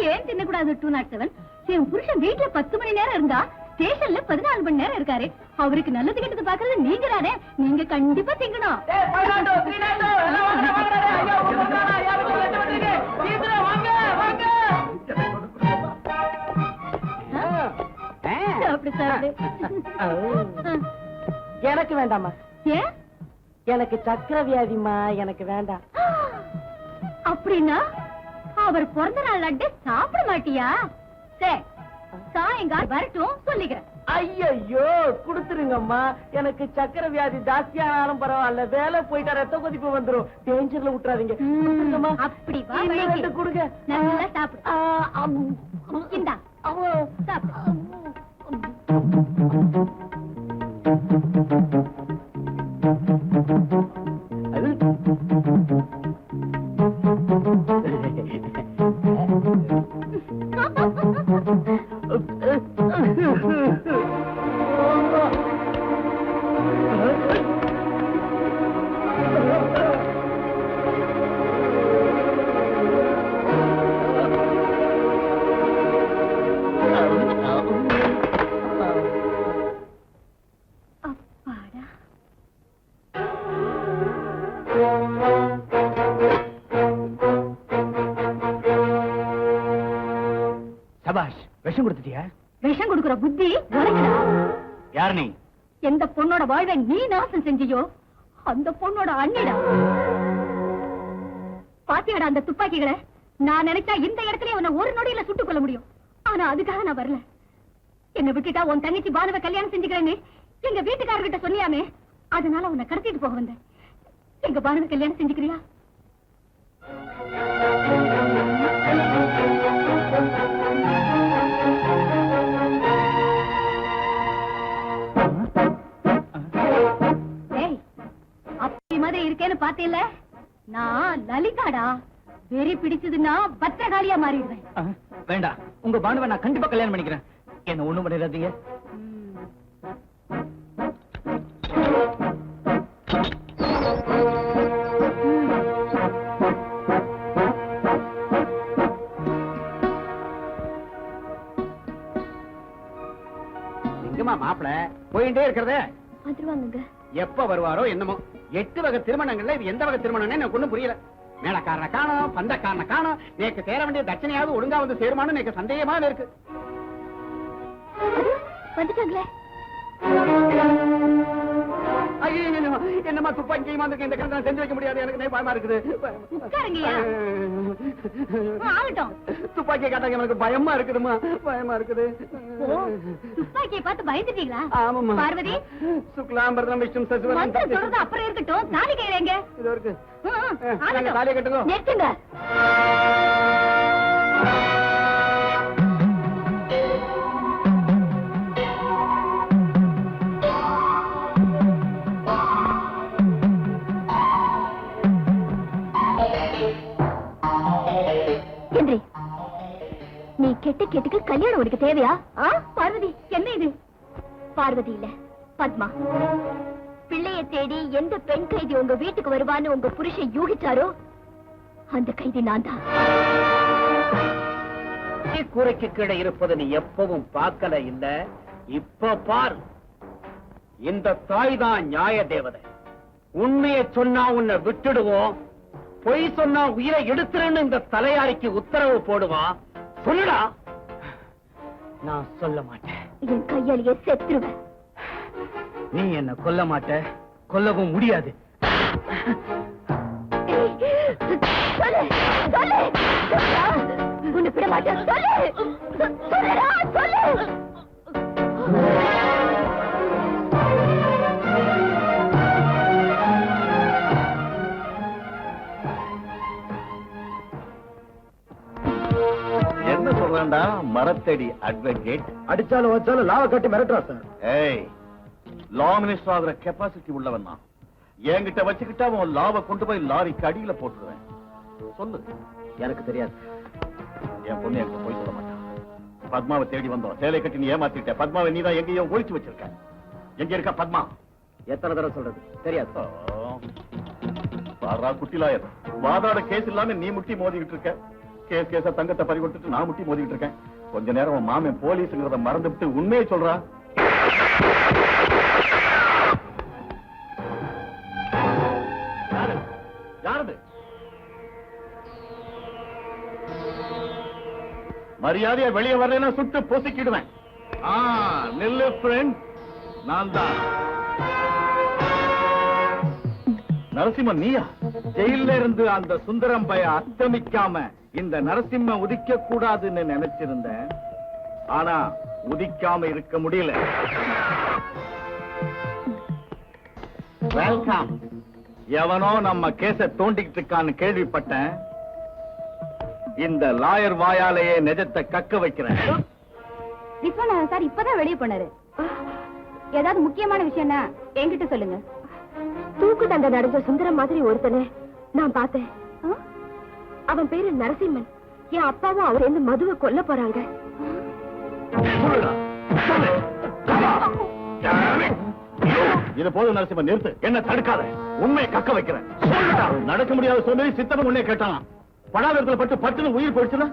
ஏன் தின்னக்கூடாது 207? என் புருஷன் வீட்டுல 10 மணி நேரம் இருந்தா ஸ்டேஷன்ல 14 மணி நேரம் இருக்காரு. அவருக்கு நல்லது கெட்டது பாக்குறது நீங்க தானே. நீங்க கண்டிப்பா திங்கணும். அப்படி சாப்பிடு. எனக்கு வேண்டாமா? ஏன்? எனக்கு சக்கரை வியாதிமா, எனக்கு வேண்டாம். அப்படின்னா அவர் பிறந்த நாள் லட்டு சாப்பிட மாட்டியா? சரி, சாயங்காலம் வரட்டும் சொல்லிக்கிறேன். ஐயோ குடுத்துருங்கம்மா. எனக்கு சக்கரை வியாதி ஜாஸ்தியானாலும் பரவாயில்ல, வேலை போயிட்டா ரத்த கொதிப்பு வந்துரும். டேஞ்சர்ல விட்டுறாதீங்க. கொடுத்துருங்கம்மா. அப்படி வா, இன்னும் வழிக்கு. ரெண்டு கொடுங்க. நல்லா சாப்பிடு. இந்தா சாப்பிடு. அப்பாடா. சபாஷ். விஷம் கொடுத்துட்டியா? விஷம் கொடுக்கிற புத்தி உனக்குடா. யார் நீ? எந்த பொண்ணோட வாழ்வை நீ நாசம் செஞ்சியோ அந்த பொண்ணோட அண்ணிடா. பாத்தியாடா அந்த துப்பாக்கிகளை? நான் நினைச்சா இந்த இடத்துல உன்னை ஒரு நொடியில சுட்டுக் கொள்ள முடியும். ஆனா அதுக்காக நான் வரல. என்ன விட்டுட்டா உன் தங்கச்சி பானுவை கல்யாணம் செஞ்சுக்கிறேன்னு எங்க வீட்டுக்காரர்கிட்ட சொன்னியாமே, அதனால உன்னை கடத்திட்டு போக வந்தேன். எங்க பானுவை கல்யாணம் செஞ்சுக்கிறியா? ஏய், அப்படி மாதிரி இருக்கேன்னு பாத்தீல்ல? நான் லலிதாடா. வெறி பிடிச்சதுன்னா பத்திரகாளியா மாறிடுவேன். வேண்டாம், உங்க பானுவை நான் கண்டிப்பா கல்யாணம் பண்ணிக்கிறேன். என்ன ஒண்ணும் பண்ணிடாதீங்க. எங்கம்மா மாப்பிள போயிட்டே இருக்கிறதே? வந்துருவாங்க. எப்ப வருவாரோ என்னமோ. 8 வகை திருமணங்கள்ல இது எந்த வகை திருமணம்னு எனக்கு ஒண்ணும் புரியல. மேலக்காரனை காணோம், பந்தக்காரனை காணோம். நேக்கு சேர வேண்டிய தட்சணையாவது ஒழுங்கா வந்து சேருமான்னு எனக்கு சந்தேகமா இருக்கு. வந்துட்டாங்களே. ஐயோ, என்னம்மா துப்பாக்கியுமா இருக்கு. இந்த கணக்கு செஞ்சு வைக்க முடியாது. எனக்கு பயமா இருக்குது. உட்காருங்கய்யா. ஆகட்டும். துப்பாக்கியை காட்டாங்க எனக்கு பயமா இருக்குதுமா. பயமா இருக்குது. ஓ, துப்பாக்கியை பார்த்து பயந்துட்டீங்களா? ஆமாம்மா. பார்வதி, சுக்லாம்பரம் விஷ்ணு சசிவரம் மந்திரம் சொல்றது அப்புறம் இருக்கட்டும். தாலி கையிலேங்க. இது இருக்கு. ஆகட்டும். தாலியை கட்டுங்க. நிறுத்துங்க. ஹென்றி, நீ கெட்ட கேட்டுக்கு கல்யாணம் உனக்கு தேவையா? பார்வதி, என்ன இது? பார்வதி இல்ல, பத்மா. பிள்ளைய தேடி எந்த பெண் கைதி உங்க வீட்டுக்கு வருவான்னு உங்க புருஷன் யூகிச்சாரோ அந்த கைதி நான் தான். கூரைக்கு கீழே இருப்பது நீ எப்பவும் பார்க்கல இல்ல. இப்ப பார். இந்த தாய் தான் நியாய தேவதை. உண்மையை சொன்னா உன்னை விட்டுடுவோம், பொய் சொன்னா உயிரை எடுத்துறேன்னு இந்த தலையாரிக்கு உத்தரவு போடுவான். சொல்லுடா. நான் சொல்ல மாட்டேன். என் கையாலேயே செத்துருவேன். நீ என்ன கொல்ல மாட்ட, கொல்லவும் முடியாது. சொல்லு, சொல்லு, சொல்லுடா. உன்னை விட மாட்டேன். சொல்லு, சொல்லுடா, சொல்லு. தாண்டா மரத்தடி அட்வொகேட். அடிச்சாலும் வச்சாலும் லாவ கட்டி மிரட்டுறா சார். ஏய், லா மினிஸ்டர் ஆகிற கெப்பாசிட்டி உள்ளவன் தான். என்கிட்ட வச்சுக்கிட்டா அவன் லாவை கொண்டு போய் லாரிக்கு அடியில போட்டுருவேன். சொல்லு. எனக்கு தெரியாது. என் பொண்ணு என்கிட்ட போய் சொல்ல மாட்டான். பத்மாவை தேடி வந்தோம், சேலை கட்டி நீ ஏமாத்திட்ட. பத்மாவை நீ தான் எங்கேயோ ஒழிச்சு வச்சிருக்க. எங்க இருக்கா பத்மா? எத்தனை தடவை சொல்றது? தெரியாது. பாரா குட்டிலாயர், வாதாட கேஸ் இல்லாம நீ முட்டி மோதிக்கிட்டு இருக்க. கேஸா தங்கத்தை பறி கொடுத்துட்டு நான் முட்டி மோதிக்கிட்டு இருக்கேன். கொஞ்ச நேரம் உன் மாமன் போலீஸ்ங்கிறத மறந்துவிட்டு உண்மையை சொல்றா. யாரது? மரியாதையா வெளியே வரலன்னா சுட்டு பொசுக்கிடுவேன். நெல்லு ஃப்ரெண்ட், நான் தான் நரசிம்மன். நீயா? ஜெயில இருந்து அந்த சுந்தரம் பய அத்தமிக்காம இந்த நரசிம்ம உதிக்க கூடாதுன்னு நினைச்சிருந்தேன். ஆனா உதிக்காம இருக்க முடியல. வெல்கம். எவனோ நம்ம கேஸ தோண்டிக்கிட்டு இருக்கான்னு கேள்விப்பட்டேன். இந்த லாயர் வாயாலேயே நிஜத்தை கக்க வைக்கிறேன். விஸ்வநாதன் சார் இப்பதான் வெளியே போனாரு. ஏதாவது முக்கியமான விஷயம்னா என்கிட்ட சொல்லுங்க. தூக்கு தண்டனை அடைஞ்ச சுந்தரம் மாதிரி ஒருத்தனை நான் பார்த்தேன். அவன் பேரு நரசிம்மன். என் அப்பாவும் அவர் இருந்து மதுவை கொல்ல போறாங்க. இது போதும் நரசிம்மன், நிறுத்து. என்ன தடுக்காத, உண்மையை கக்க வைக்கிறேன். நடக்க முடியாத சொல்லி சித்தவன் உன்னை கேட்டான். படாதத்துல பட்டு பட்டுன்னு உயிர் போயிடுச்சுன்னா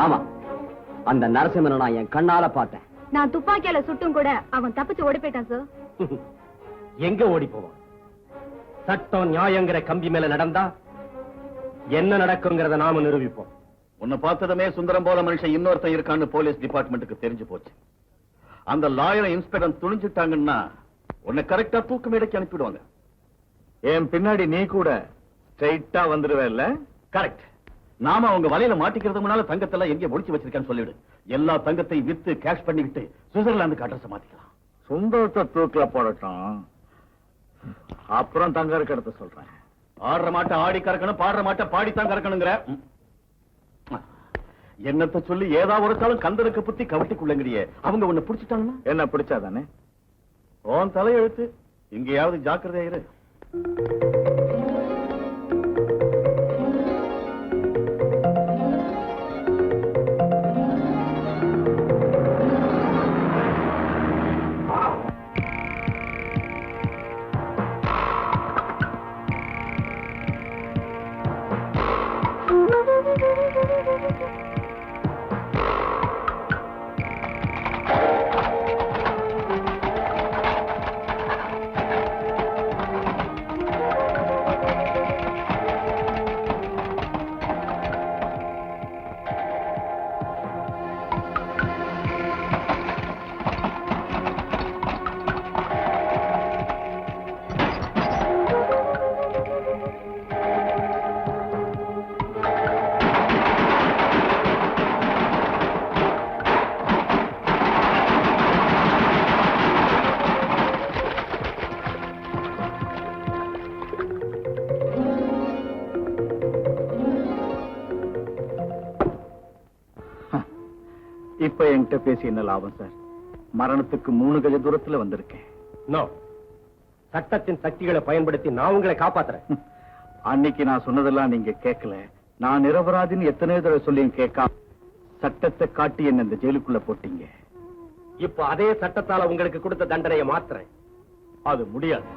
ஆமா, அந்த நரசிம்மனை நான் என் கண்ணால பார்த்தேன். நான் துப்பாக்கியால சுட்டும் கூட அவன் தப்பிச்சு ஓடி போயிட்டான் சார். எங்க ஓடி போவான்? சட்டம் நியாயங்கிற கம்பி மேல நடந்தா என்ன நடக்குங்கிறத நாம நிரூபிப்போம். உன்னை பார்த்ததுமே சுந்தரம் போல மனுஷன் இன்னொருத்தன் இருக்கான்னு போலீஸ் டிபார்ட்மெண்ட்டுக்கு தெரிஞ்சு போச்சு. அந்த லாயரை இன்ஸ்பெக்டர் துணிஞ்சிட்டாங்கன்னா உன்னை கரெக்டா தூக்கு மேடைக்கு அனுப்பிடுவாங்க. என் பின்னாடி நீ கூட ஸ்ட்ரைட்டா வந்துருவேல்ல? கரெக்ட். நாம அவங்க வலையில மாட்டிக்கிறது முன்னால தங்கத்தெல்லாம் எங்க ஒளிச்சு வச்சிருக்கேன்னு சொல்லிவிடு. எல்லா தங்கத்தையும் வித்து கேஷ் பண்ணிக்கிட்டு சுவிட்சர்லாந்துக்கு அட்ரஸ் மாத்திக்கலாம். சுந்தரத்தை தூக்கில போடட்டும், அப்புறம் தங்க இருக்கிறத சொல்றேன். ஆடுற மாட்ட ஆடி கறக்கணும், பாடுற மாட்ட பாடித்தான் கறக்கணுங்கிற என்னத்தை சொல்லி ஏதாவது ஒரு காலம் கந்தனுக்கு புத்தி கவட்டிக்குள்ளங்கிறியே. அவங்க உன்னை பிடிச்சிட்டாங்கன்னா என்ன பிடிச்சாதானே? உன் தலையெழுத்து. இங்கேயாவது ஜாக்கிரதையா இரு. இப்ப என்கிட்ட பேசி என்ன லாபம் சார்? மரணத்துக்கு 3 கஜ தூரத்துல வந்திருக்கேன். நோ, சட்டத்தின் சக்திகளை பயன்படுத்தி நான் உங்களை காப்பாத்துறேன். அன்னைக்கு நான் சொன்னதெல்லாம் நீங்க கேட்கல. நான் நிரபராதின்னு எத்தனை தடவை சொல்லியும் கேட்காம சட்டத்தை காட்டி என்ன இந்த ஜெயிலுக்குள்ள போட்டீங்க. இப்ப அதே சட்டத்தால உங்களுக்கு கொடுத்த தண்டனையை மாத்துறேன். அது முடியாது.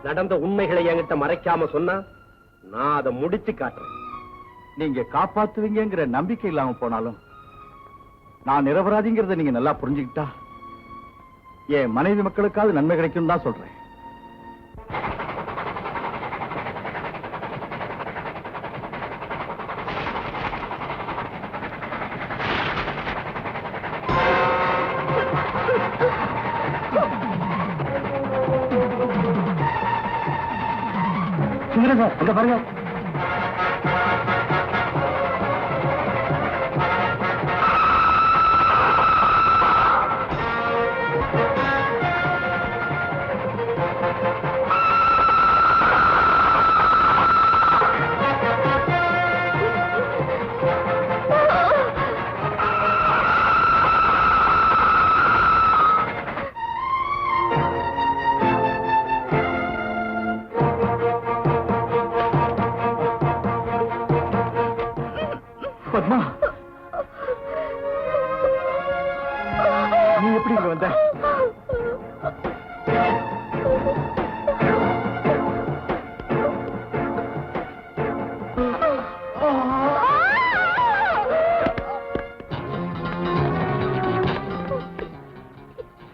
நடந்த உண்மைகளை என்கிட்ட மறைக்காம சொன்னா நான் அதை முடிச்சு காட்டுறேன். நீங்க காப்பாத்துவீங்கிற நம்பிக்கை இல்லாம போனாலும் நான் நிரபராதிங்கிறத நீங்க நல்லா புரிஞ்சுக்கிட்டா என் மனைவி மக்களுக்காவது நன்மை கிடைக்கும் தான் சொல்றேன். சார், அங்க பாருங்க. பத்மா, நீ எப்படி இங்க வந்த?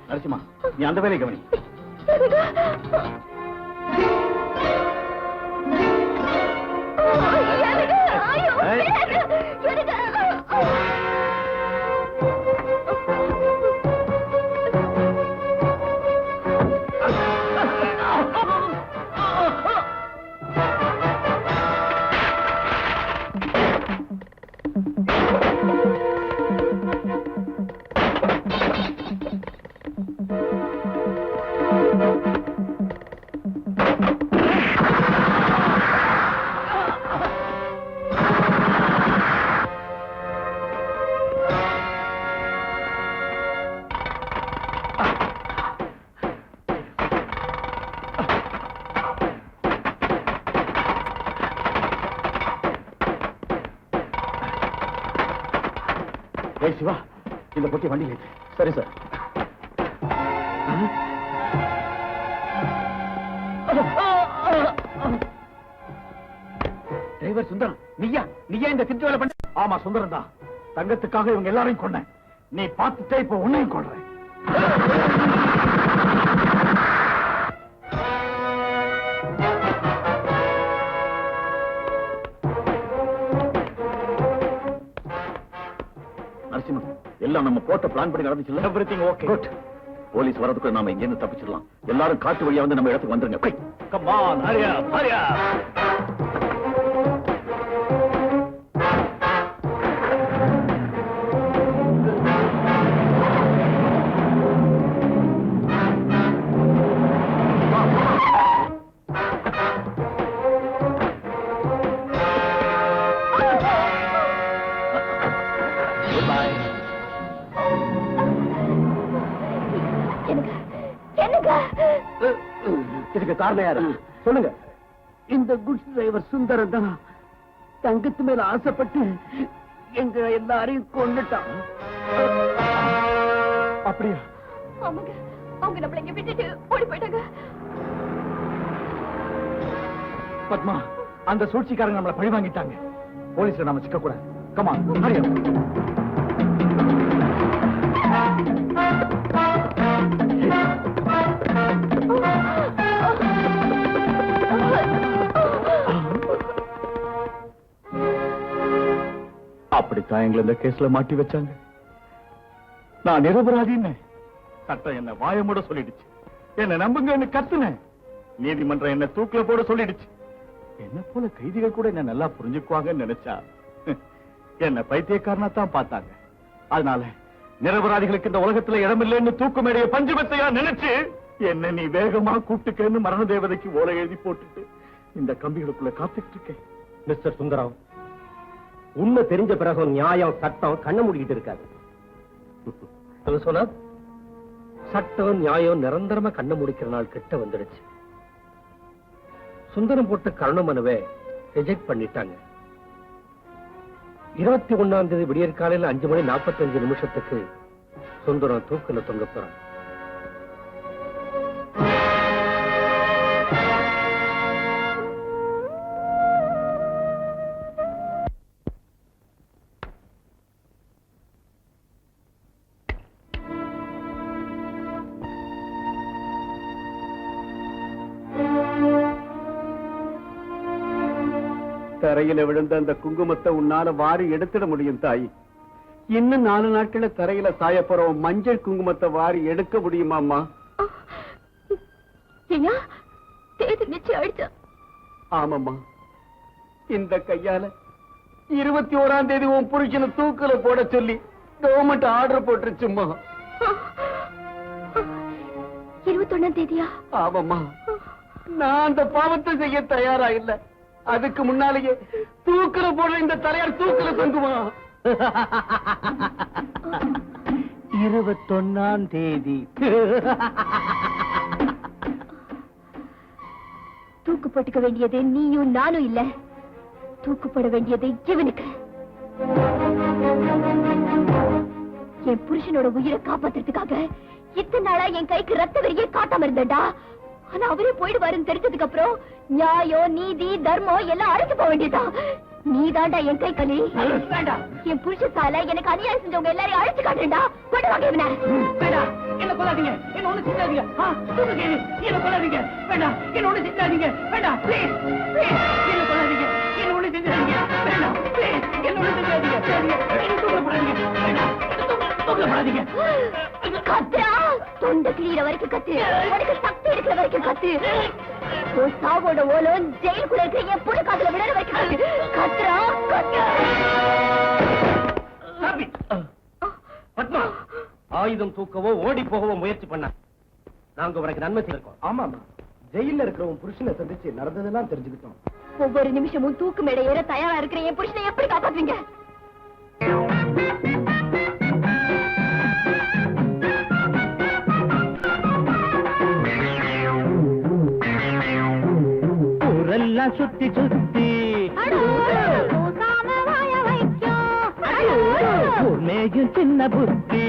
நரசிம்மா, நீ அந்த வேலையை கவனி. சிவா, இந்த பொட்டி வண்டியில் ஏத்து. சரி சார். டிரைவர் சுந்தரம், நீயா இந்த திருட்டு வேலை பண்ண? ஆமா, சுந்தரம் தான். தங்கத்துக்காக இவங்க எல்லாரையும் கொன்னேன். நீ பார்த்துட்டே இப்ப உன்னையும் கொள்றேன். எல்லாம் நம்ம போட்ட பிளான் படி நடந்துச்சு. Everything okay. குட். போலீஸ் வரதுக்கு நாம இங்க இருந்து தப்பிச்சிடலாம். எல்லாரும் காட்டு வழியா வந்து நம்ம இடத்துக்கு வந்துருங்க. கம் ஆன், ஹரி அப், ஹரி அப். இதுக்கு காரணம் யாரு சொல்லுங்க. இந்த குட்ஸ் டிரைவர் சுந்தரம் தான் தங்கத்து மேல ஆசைப்பட்டு எங்க எல்லாரையும் கொன்னுட்டான். அப்படியா? ஆமாங்க, அவங்க நம்மள இங்க விட்டுட்டு ஓடி போயிட்டாங்க. பத்மா, அந்த சூழ்ச்சிக்காரங்க நம்மளை பழி வாங்கிட்டாங்க. போலீஸ்ல நாம சிக்க கூடாது. கம் ஆன், ஹரி அப். அப்படித்தான் எங்களை இந்த கேஸ்ல மாட்டி வச்சாங்க. நான் நிரபராதின்னு சட்டம் என்ன வாய மூட சொல்லிடுச்சு. என்ன நம்புங்க கத்துனேன். நீதிமன்றம் என்ன தூக்குல போட சொல்லிடுச்சு. என்ன போல கைதிகள் கூட என்ன நல்லா புரிஞ்சுக்குவாங்கன்னு நினைச்சா என்ன பைத்தியக்காரனா தான் பார்த்தாங்க. அதனால நிரபராதிகளுக்கு இந்த உலகத்துல இடமில்லைன்னு தூக்கு மேடைய பஞ்சமத்தையா நினைச்சு என்ன நீ வேகமா கூப்பிட்டுக்கன்னு மரண தேவதைக்கு ஓலை எழுதி போட்டுட்டு இந்த கம்பிகளுக்குள்ள காத்துக்கிட்டு இருக்கேன். மிஸ்டர் சுந்தரம், உண்மை தெரிஞ்ச பிறகு நியாயம் சட்டம் கண்ண மூடிக்கிட்டு இருக்காது. விஸ்வநாத், சட்டம் நியாயம் நிரந்தரமா கண்ண முடிக்கிற நாள் கிட்ட வந்துடுச்சு. சுந்தரம் போட்ட கருண மனுவை ரிஜெக்ட் பண்ணிட்டாங்க. 21ஆம் தேதி விடியற் காலையில் 5:45 சுந்தரம் தூக்குல தொங்க போறான். தரையில விழுந்த அந்த குங்குமத்தை உன்னால வாரி எடுத்துட முடியும் தாய். இன்னும் 4 நாட்கள தரையில சாய போறோம் மஞ்சள் குங்குமத்தை வாரி எடுக்க முடியுமாம்மா? நிச்சயம் ஆயிடுச்சா? ஆமாம்மா, இந்த கையால 21ஆம் தேதி உன் புருஷனை தூக்குல போட சொல்லி கவர்மெண்ட் ஆர்டர் போட்டுருச்சும்மா. 21ஆம் தேதியா? ஆமாம்மா, நான் அந்த பாவத்தை செய்ய தயாரா இல்ல. அதுக்கு முன்னாலேயே தூக்குல போட இந்த தலையார் தூக்குல தொங்குமா? 21ஆம் தேதி. தூக்கு போட்டுக்க வேண்டியது நீயும் நானும் இல்ல, தூக்கு போட வேண்டியது இவனுக்கு. என் புருஷனோட உயிரை காப்பாத்துறதுக்காக இத்தனை நாளா என் கைக்கு ரத்த வெறியே காட்டாம இருந்தடா. ஆனா அவரே போயிடுவாருன்னு தெரிஞ்சதுக்கு அப்புறம் நியாயம் நீதி தர்மம் எல்லாம் அழைச்சு போக வேண்டியதா. நீதாண்டா என் கை கலி. வேண்டாம், என் புருஷ சால எனக்கு அநியாயம் செஞ்சவங்க எல்லாரையும் அழைச்சு காட்டுறா. கொண்டு வாங்க இவனை. வேண்டாம், என்ன கொல்லாதீங்க, என்ன ஒண்ணு செஞ்சாதீங்க. என்ன கொல்லாதீங்க, வேண்டாம், என்ன ஒண்ணு செஞ்சாதீங்க, வேண்டாம், ப்ளீஸ் ப்ளீஸ், என்ன கொல்லாதீங்க, என்ன ஒண்ணு செஞ்சாதீங்க, வேண்டாம், ப்ளீஸ், என்ன ஒண்ணு செஞ்சாதீங்க, என்ன தூக்கப்படாதீங்க, வேண்டாம், தூக்கப்படாதீங்க. கத்துறா, தொண்டை கிளியிற வரைக்கும் கத்து, உனக்கு சக்தி இருக்கிற வரைக்கும் கத்து. உன் சாவோட ஓலம் ஜெயிலுக்குள்ள இருக்க என் புள்ள காதுல விழற வரைக்கும் கத்து. கத்துறா, கத்து. பத்மா, ஆயுதம் தூக்கவோ ஓடி போகவோ முயற்சி பண்ண நாங்க உனக்கு நன்மை செய்திருக்கோம். ஆமாமா, ஜெயில இருக்கிறவன் புருஷனை சந்திச்சு நடந்ததெல்லாம் தெரிஞ்சுக்கிட்டோம். ஒவ்வொரு நிமிஷமும் தூக்கு மேடை ஏற தயாரா இருக்கிற என் புருஷனை எப்படி காப்பாத்துவீங்க? ஊரெல்லாம் சுத்தி சுத்தி மேயும் சின்ன புத்தி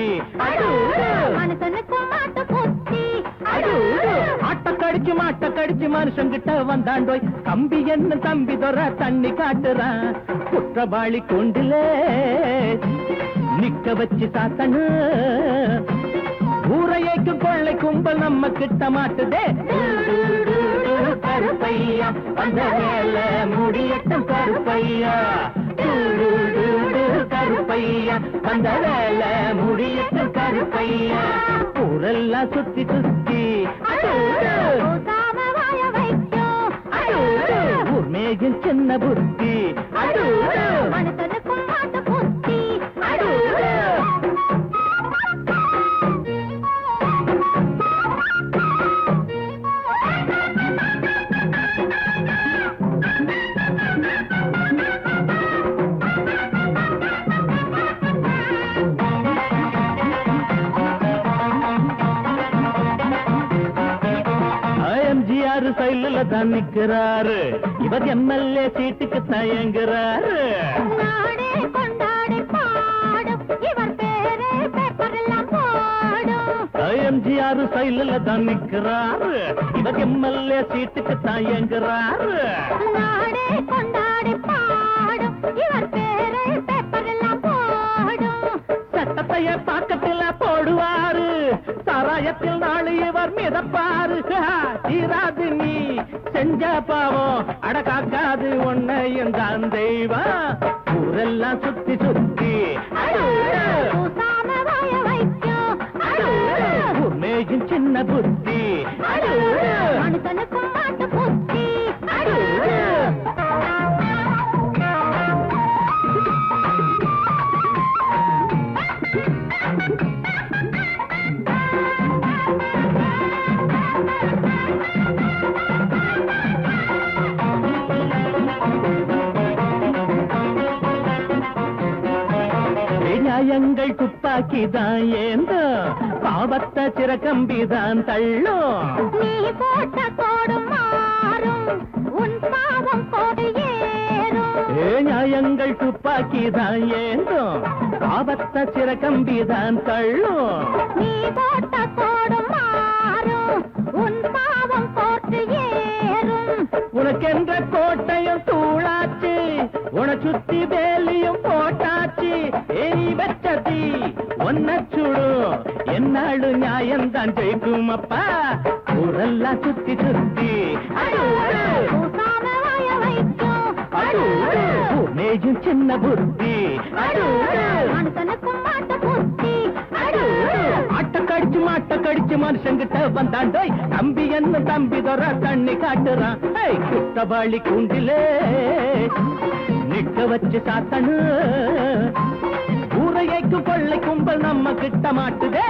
ஆட்ட கடிச்சு மனுஷங்கிட்ட வந்தாண்டோய். கம்பி என்ன தம்பி தொற தண்ணி காட்டுறான். குற்றவாளி கொண்டுல நிக்க வச்சு சாத்தனு ஊரையைக்கு கொள்ளை கும்பல் நம்ம கிட்ட மாட்டுதே. கருப்பையா அந்த வேலை முடியட்டும் கருப்பையா, கருப்பையா அந்த வேலை முடியட்டும் கருப்பையா. ஊரெல்லாம் சுத்தி சுத்தி ஊர் மேயும் சின்ன புத்தி சைடுல தான் நிக்கிறாரு. இவர் எம்எல்ஏ சீட்டுக்கு தயங்குறாரு. எம்ஜிஆர் சைடுல தான் நிக்கிறாரு. இவர் எம்எல்ஏ சீட்டுக்கு தயங்குறாரு. சட்டத்தைய பாக்கத்துல போடுவாரு. சாராயத்தில் நாளை இவர் மிதப்பாரு. தீராது நீ செஞ்ச பாவம் அடக்காக்காது உன்னையும் தான் தெய்வம். ஊரெல்லாம் சுத்தி சுத்தி மேயும் சின்ன புத்தி நியாயங்கள் குப்பா துப்பாக்கிதான் ஏந்தும் பாவத்தை சிறகம்பிதான் தள்ளும் நீ போட்ட கோடு மாறும் உன் பாவம் கோடு ஏறும் நியாயங்கள் துப்பாக்கிதான் ஏந்தும் பாவத்தை சிறகம்பிதான் தள்ளும் நீ போட்ட கோடு மாறும் உன் பாவம் கோட்டு ஏறும் உனக்கென்ற கோட்டையும் தூளாச்சு உன சுத்தி வேலியும் போட்டாச்சு நீ வெச்சதி ஒன்ன சுடும் என்னாடு நியாயம்தான் ஜெயிக்கும் அப்பா ஊரெல்லாம் சுத்தி சுத்தி பூசாம வாய வைக்கும் மேஜும் சின்ன புத்தி மனுஷனுக்கும் மாட்ட புத்தி மாட்ட கடிச்சு மனுஷங்கிட்ட வந்தாண்டோய் தம்பி என்ன தம்பி தர தண்ணி காட்டுறான் குத்தவாளி கூண்டிலே நிக்க வச்சு சாத்தனு ஊரையைக்கு கொள்ளை கும்பல் நம்ம கிட்ட மாட்டுதே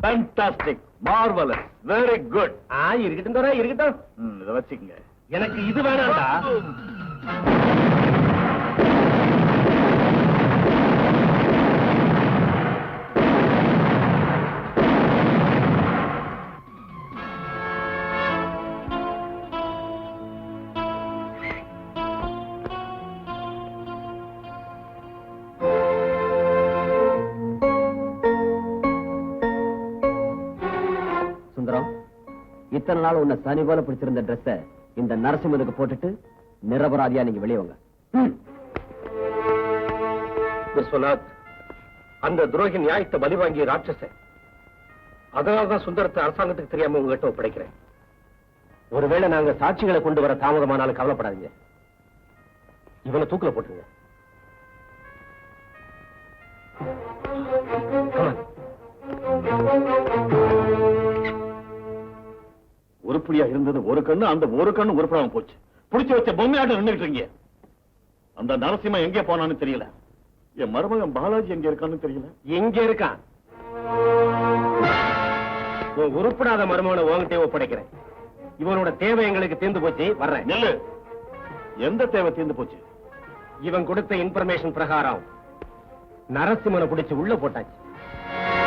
Fantastic, marvelous, very good. இருக்கட்டும் தோற இருக்கட்டும். இத வச்சுக்கங்க. எனக்கு இது வேணாம்டா. சுந்தரம், இத்தனை நாள் உன்னை சனி போல பிடிச்சிருந்த ட்ரெஸ்ஸ இந்த நரசிம்மனுக்கு போட்டுட்டு நிரபராதியா நீங்க வெளியே வாங்க. விஸ்வநாத், அந்த துரோகி நியாயத்தை பலி வாங்கிய ராட்சச. அதனால்தான் சுந்தரத்தை அரசாங்கத்துக்கு தெரியாம உங்ககிட்ட ஒப்படைக்கிறேன். ஒருவேளை நாங்க சாட்சிகளை கொண்டு வர தாமதமானாலும் கவலைப்படாதீங்க. இவனை தூக்கில போட்டுருங்க. உருப்படியா இருந்தது ஒரு கண்ணு, அந்த ஒரு கண்ணு உருப்படாம போச்சு. புடிச்சு வச்ச பொம்மையாட்டம் நின்றுட்டு இருக்கீங்க. அந்த நரசிம்ம எங்கே போனான்னு தெரியல. என் மருமகன் பாலாஜி எங்க இருக்கான்னு தெரியல. எங்க இருக்கான்? உருப்படாத மருமகனை உங்ககிட்டே ஒப்படைக்கிறேன். இவனோட தேவை எங்களுக்கு தீர்ந்து போச்சு. வர்றேன். நெல்லு, எந்த தேவை தீர்ந்து போச்சு? இவன் கொடுத்த இன்ஃபர்மேஷன் பிரகாரம் நரசிம்மனை பிடிச்சு உள்ள போட்டாச்சு.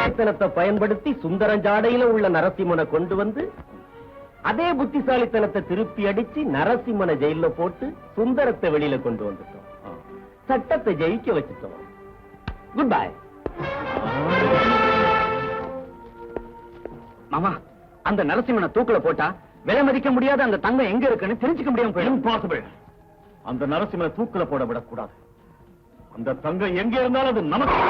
புத்திசாலித்தனத்தை பயன்படுத்தி சுந்தரஞ்சாடையில உள்ள நரசிம்மனை கொண்டு வந்து அதே புத்திசாலித்தனத்தை திருப்பி அடிச்சு நரசிம்மனை ஜெயில போட்டு சுந்தரத்தை வெளியில கொண்டு வந்துட்டோம். சட்டத்தை ஜெயிக்க வச்சுட்டோம். Good bye. மாமா, அந்த நரசிம்மனை தூக்குல போட்டா விலை மதிக்க முடியாத அந்த தங்கம் எங்க இருக்குன்னு தெரிஞ்சுக்க முடியாம போயிடும். இம்பாசிபிள். அந்த நரசிம்மனை தூக்குல போட விடக்கூடாது. அந்த தங்கம் எங்க இருந்தாலும் அது நமக்கு.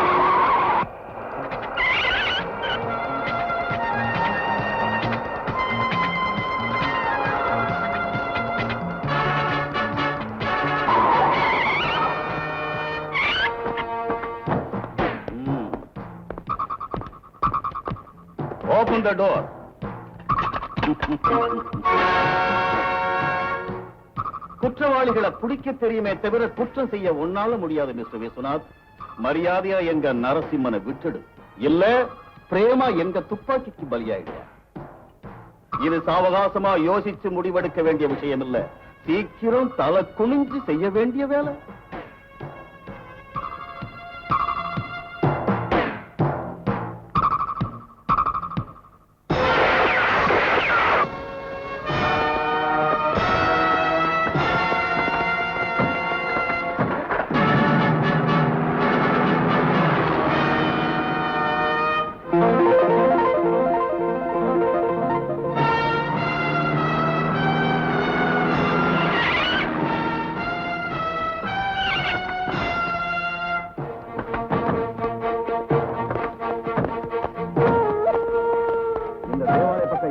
Open the door. குற்றவாளிகளை பிடிக்க தெரியுமே தவிர குற்றம் செய்ய ஒன்னால முடியாது மிஸ்டர் விஸ்வநாத். மரியாதையா எங்க நரசிம்மனை விட்டுடு, இல்ல பிரேமா எங்க துப்பாக்கிக்கு பலியாயிடு. இது சாவகாசமா யோசிச்சு முடிவெடுக்க வேண்டிய விஷயம் இல்ல. சீக்கிரம் தலை குனிஞ்சு செய்ய வேண்டிய வேலை.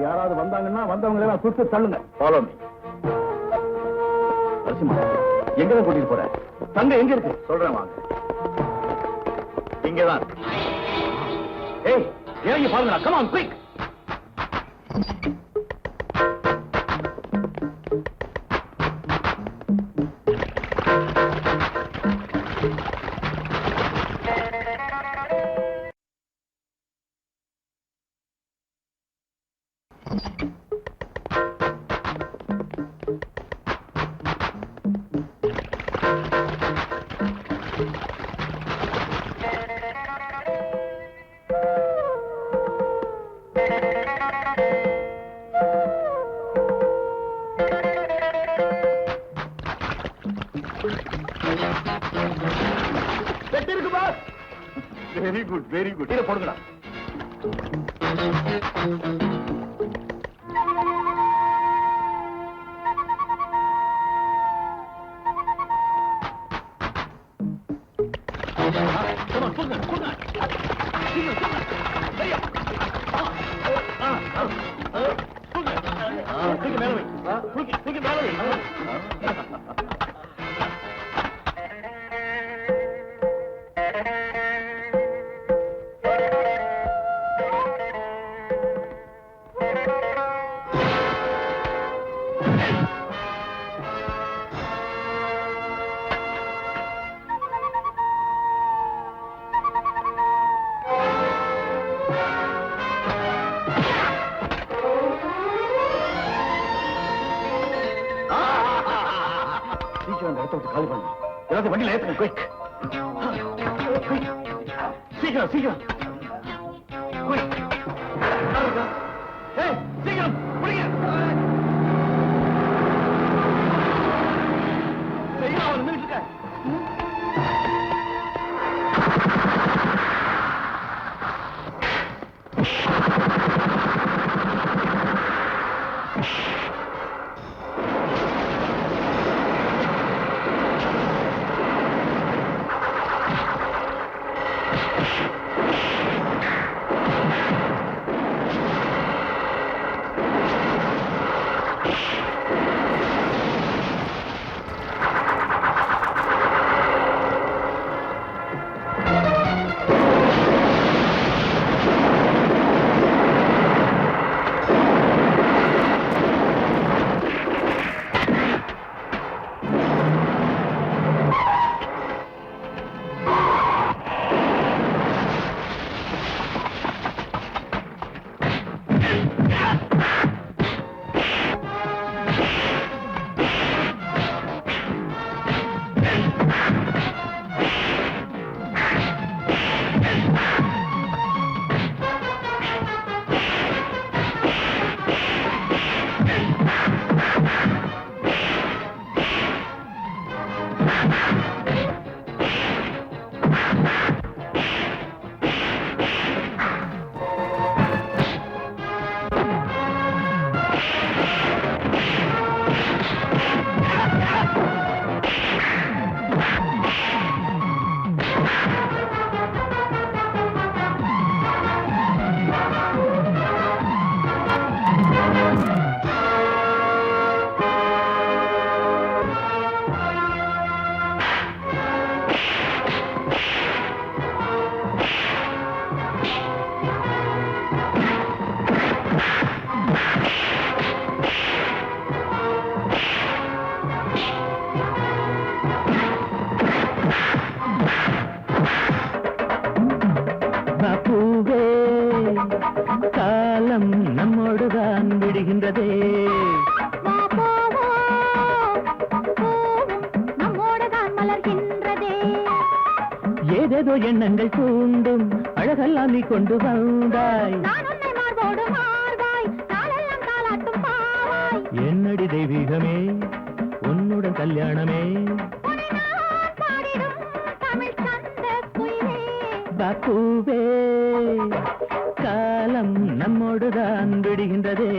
யாராவது வந்தாங்கன்னா வந்தவங்களே சுட்டு தள்ளுங்க. Follow me. நரசிம்மா, எங்க தான் கூட்டிட்டு போற? தங்க எங்க இருக்கு? சொல்றேன் வாங்க. இங்கதான். ஏய், இறங்கி பாருங்க. Come on, quick. இருக்கு boss. Very good very good. இதை போடுங்கடா. காலி பண்ணு. எல்லாத்தையும் வண்டியில ஏத்துங்க. குயிக் சீக்கிரம் சீக்கிரம். குயிக் சீக்கிரம் பிடிங்க. சீக்கிரம் அவன் நின்றுட்டு இருக்க. காலம் நம்மோடுதான் விடுகின்றதே. நம்மோடுதான் மலர்கின்றதே. ஏதேதோ எண்ணங்கள் தூண்டும் அழகெல்லாம் நீ கொண்டு வந்தாய். நான் உன்னை மார்போடு மார்பாய் நாளெல்லாம் தாலாட்டும் பாவாய். என்னடி தெய்வீகமே உன்னுடன் கல்யாணமே. உன்னை நான் பாடிடும் தமிழ் சந்த குயிலே. பாப்பூவே காலம் நம்மோடுதான் விடுகின்றதே.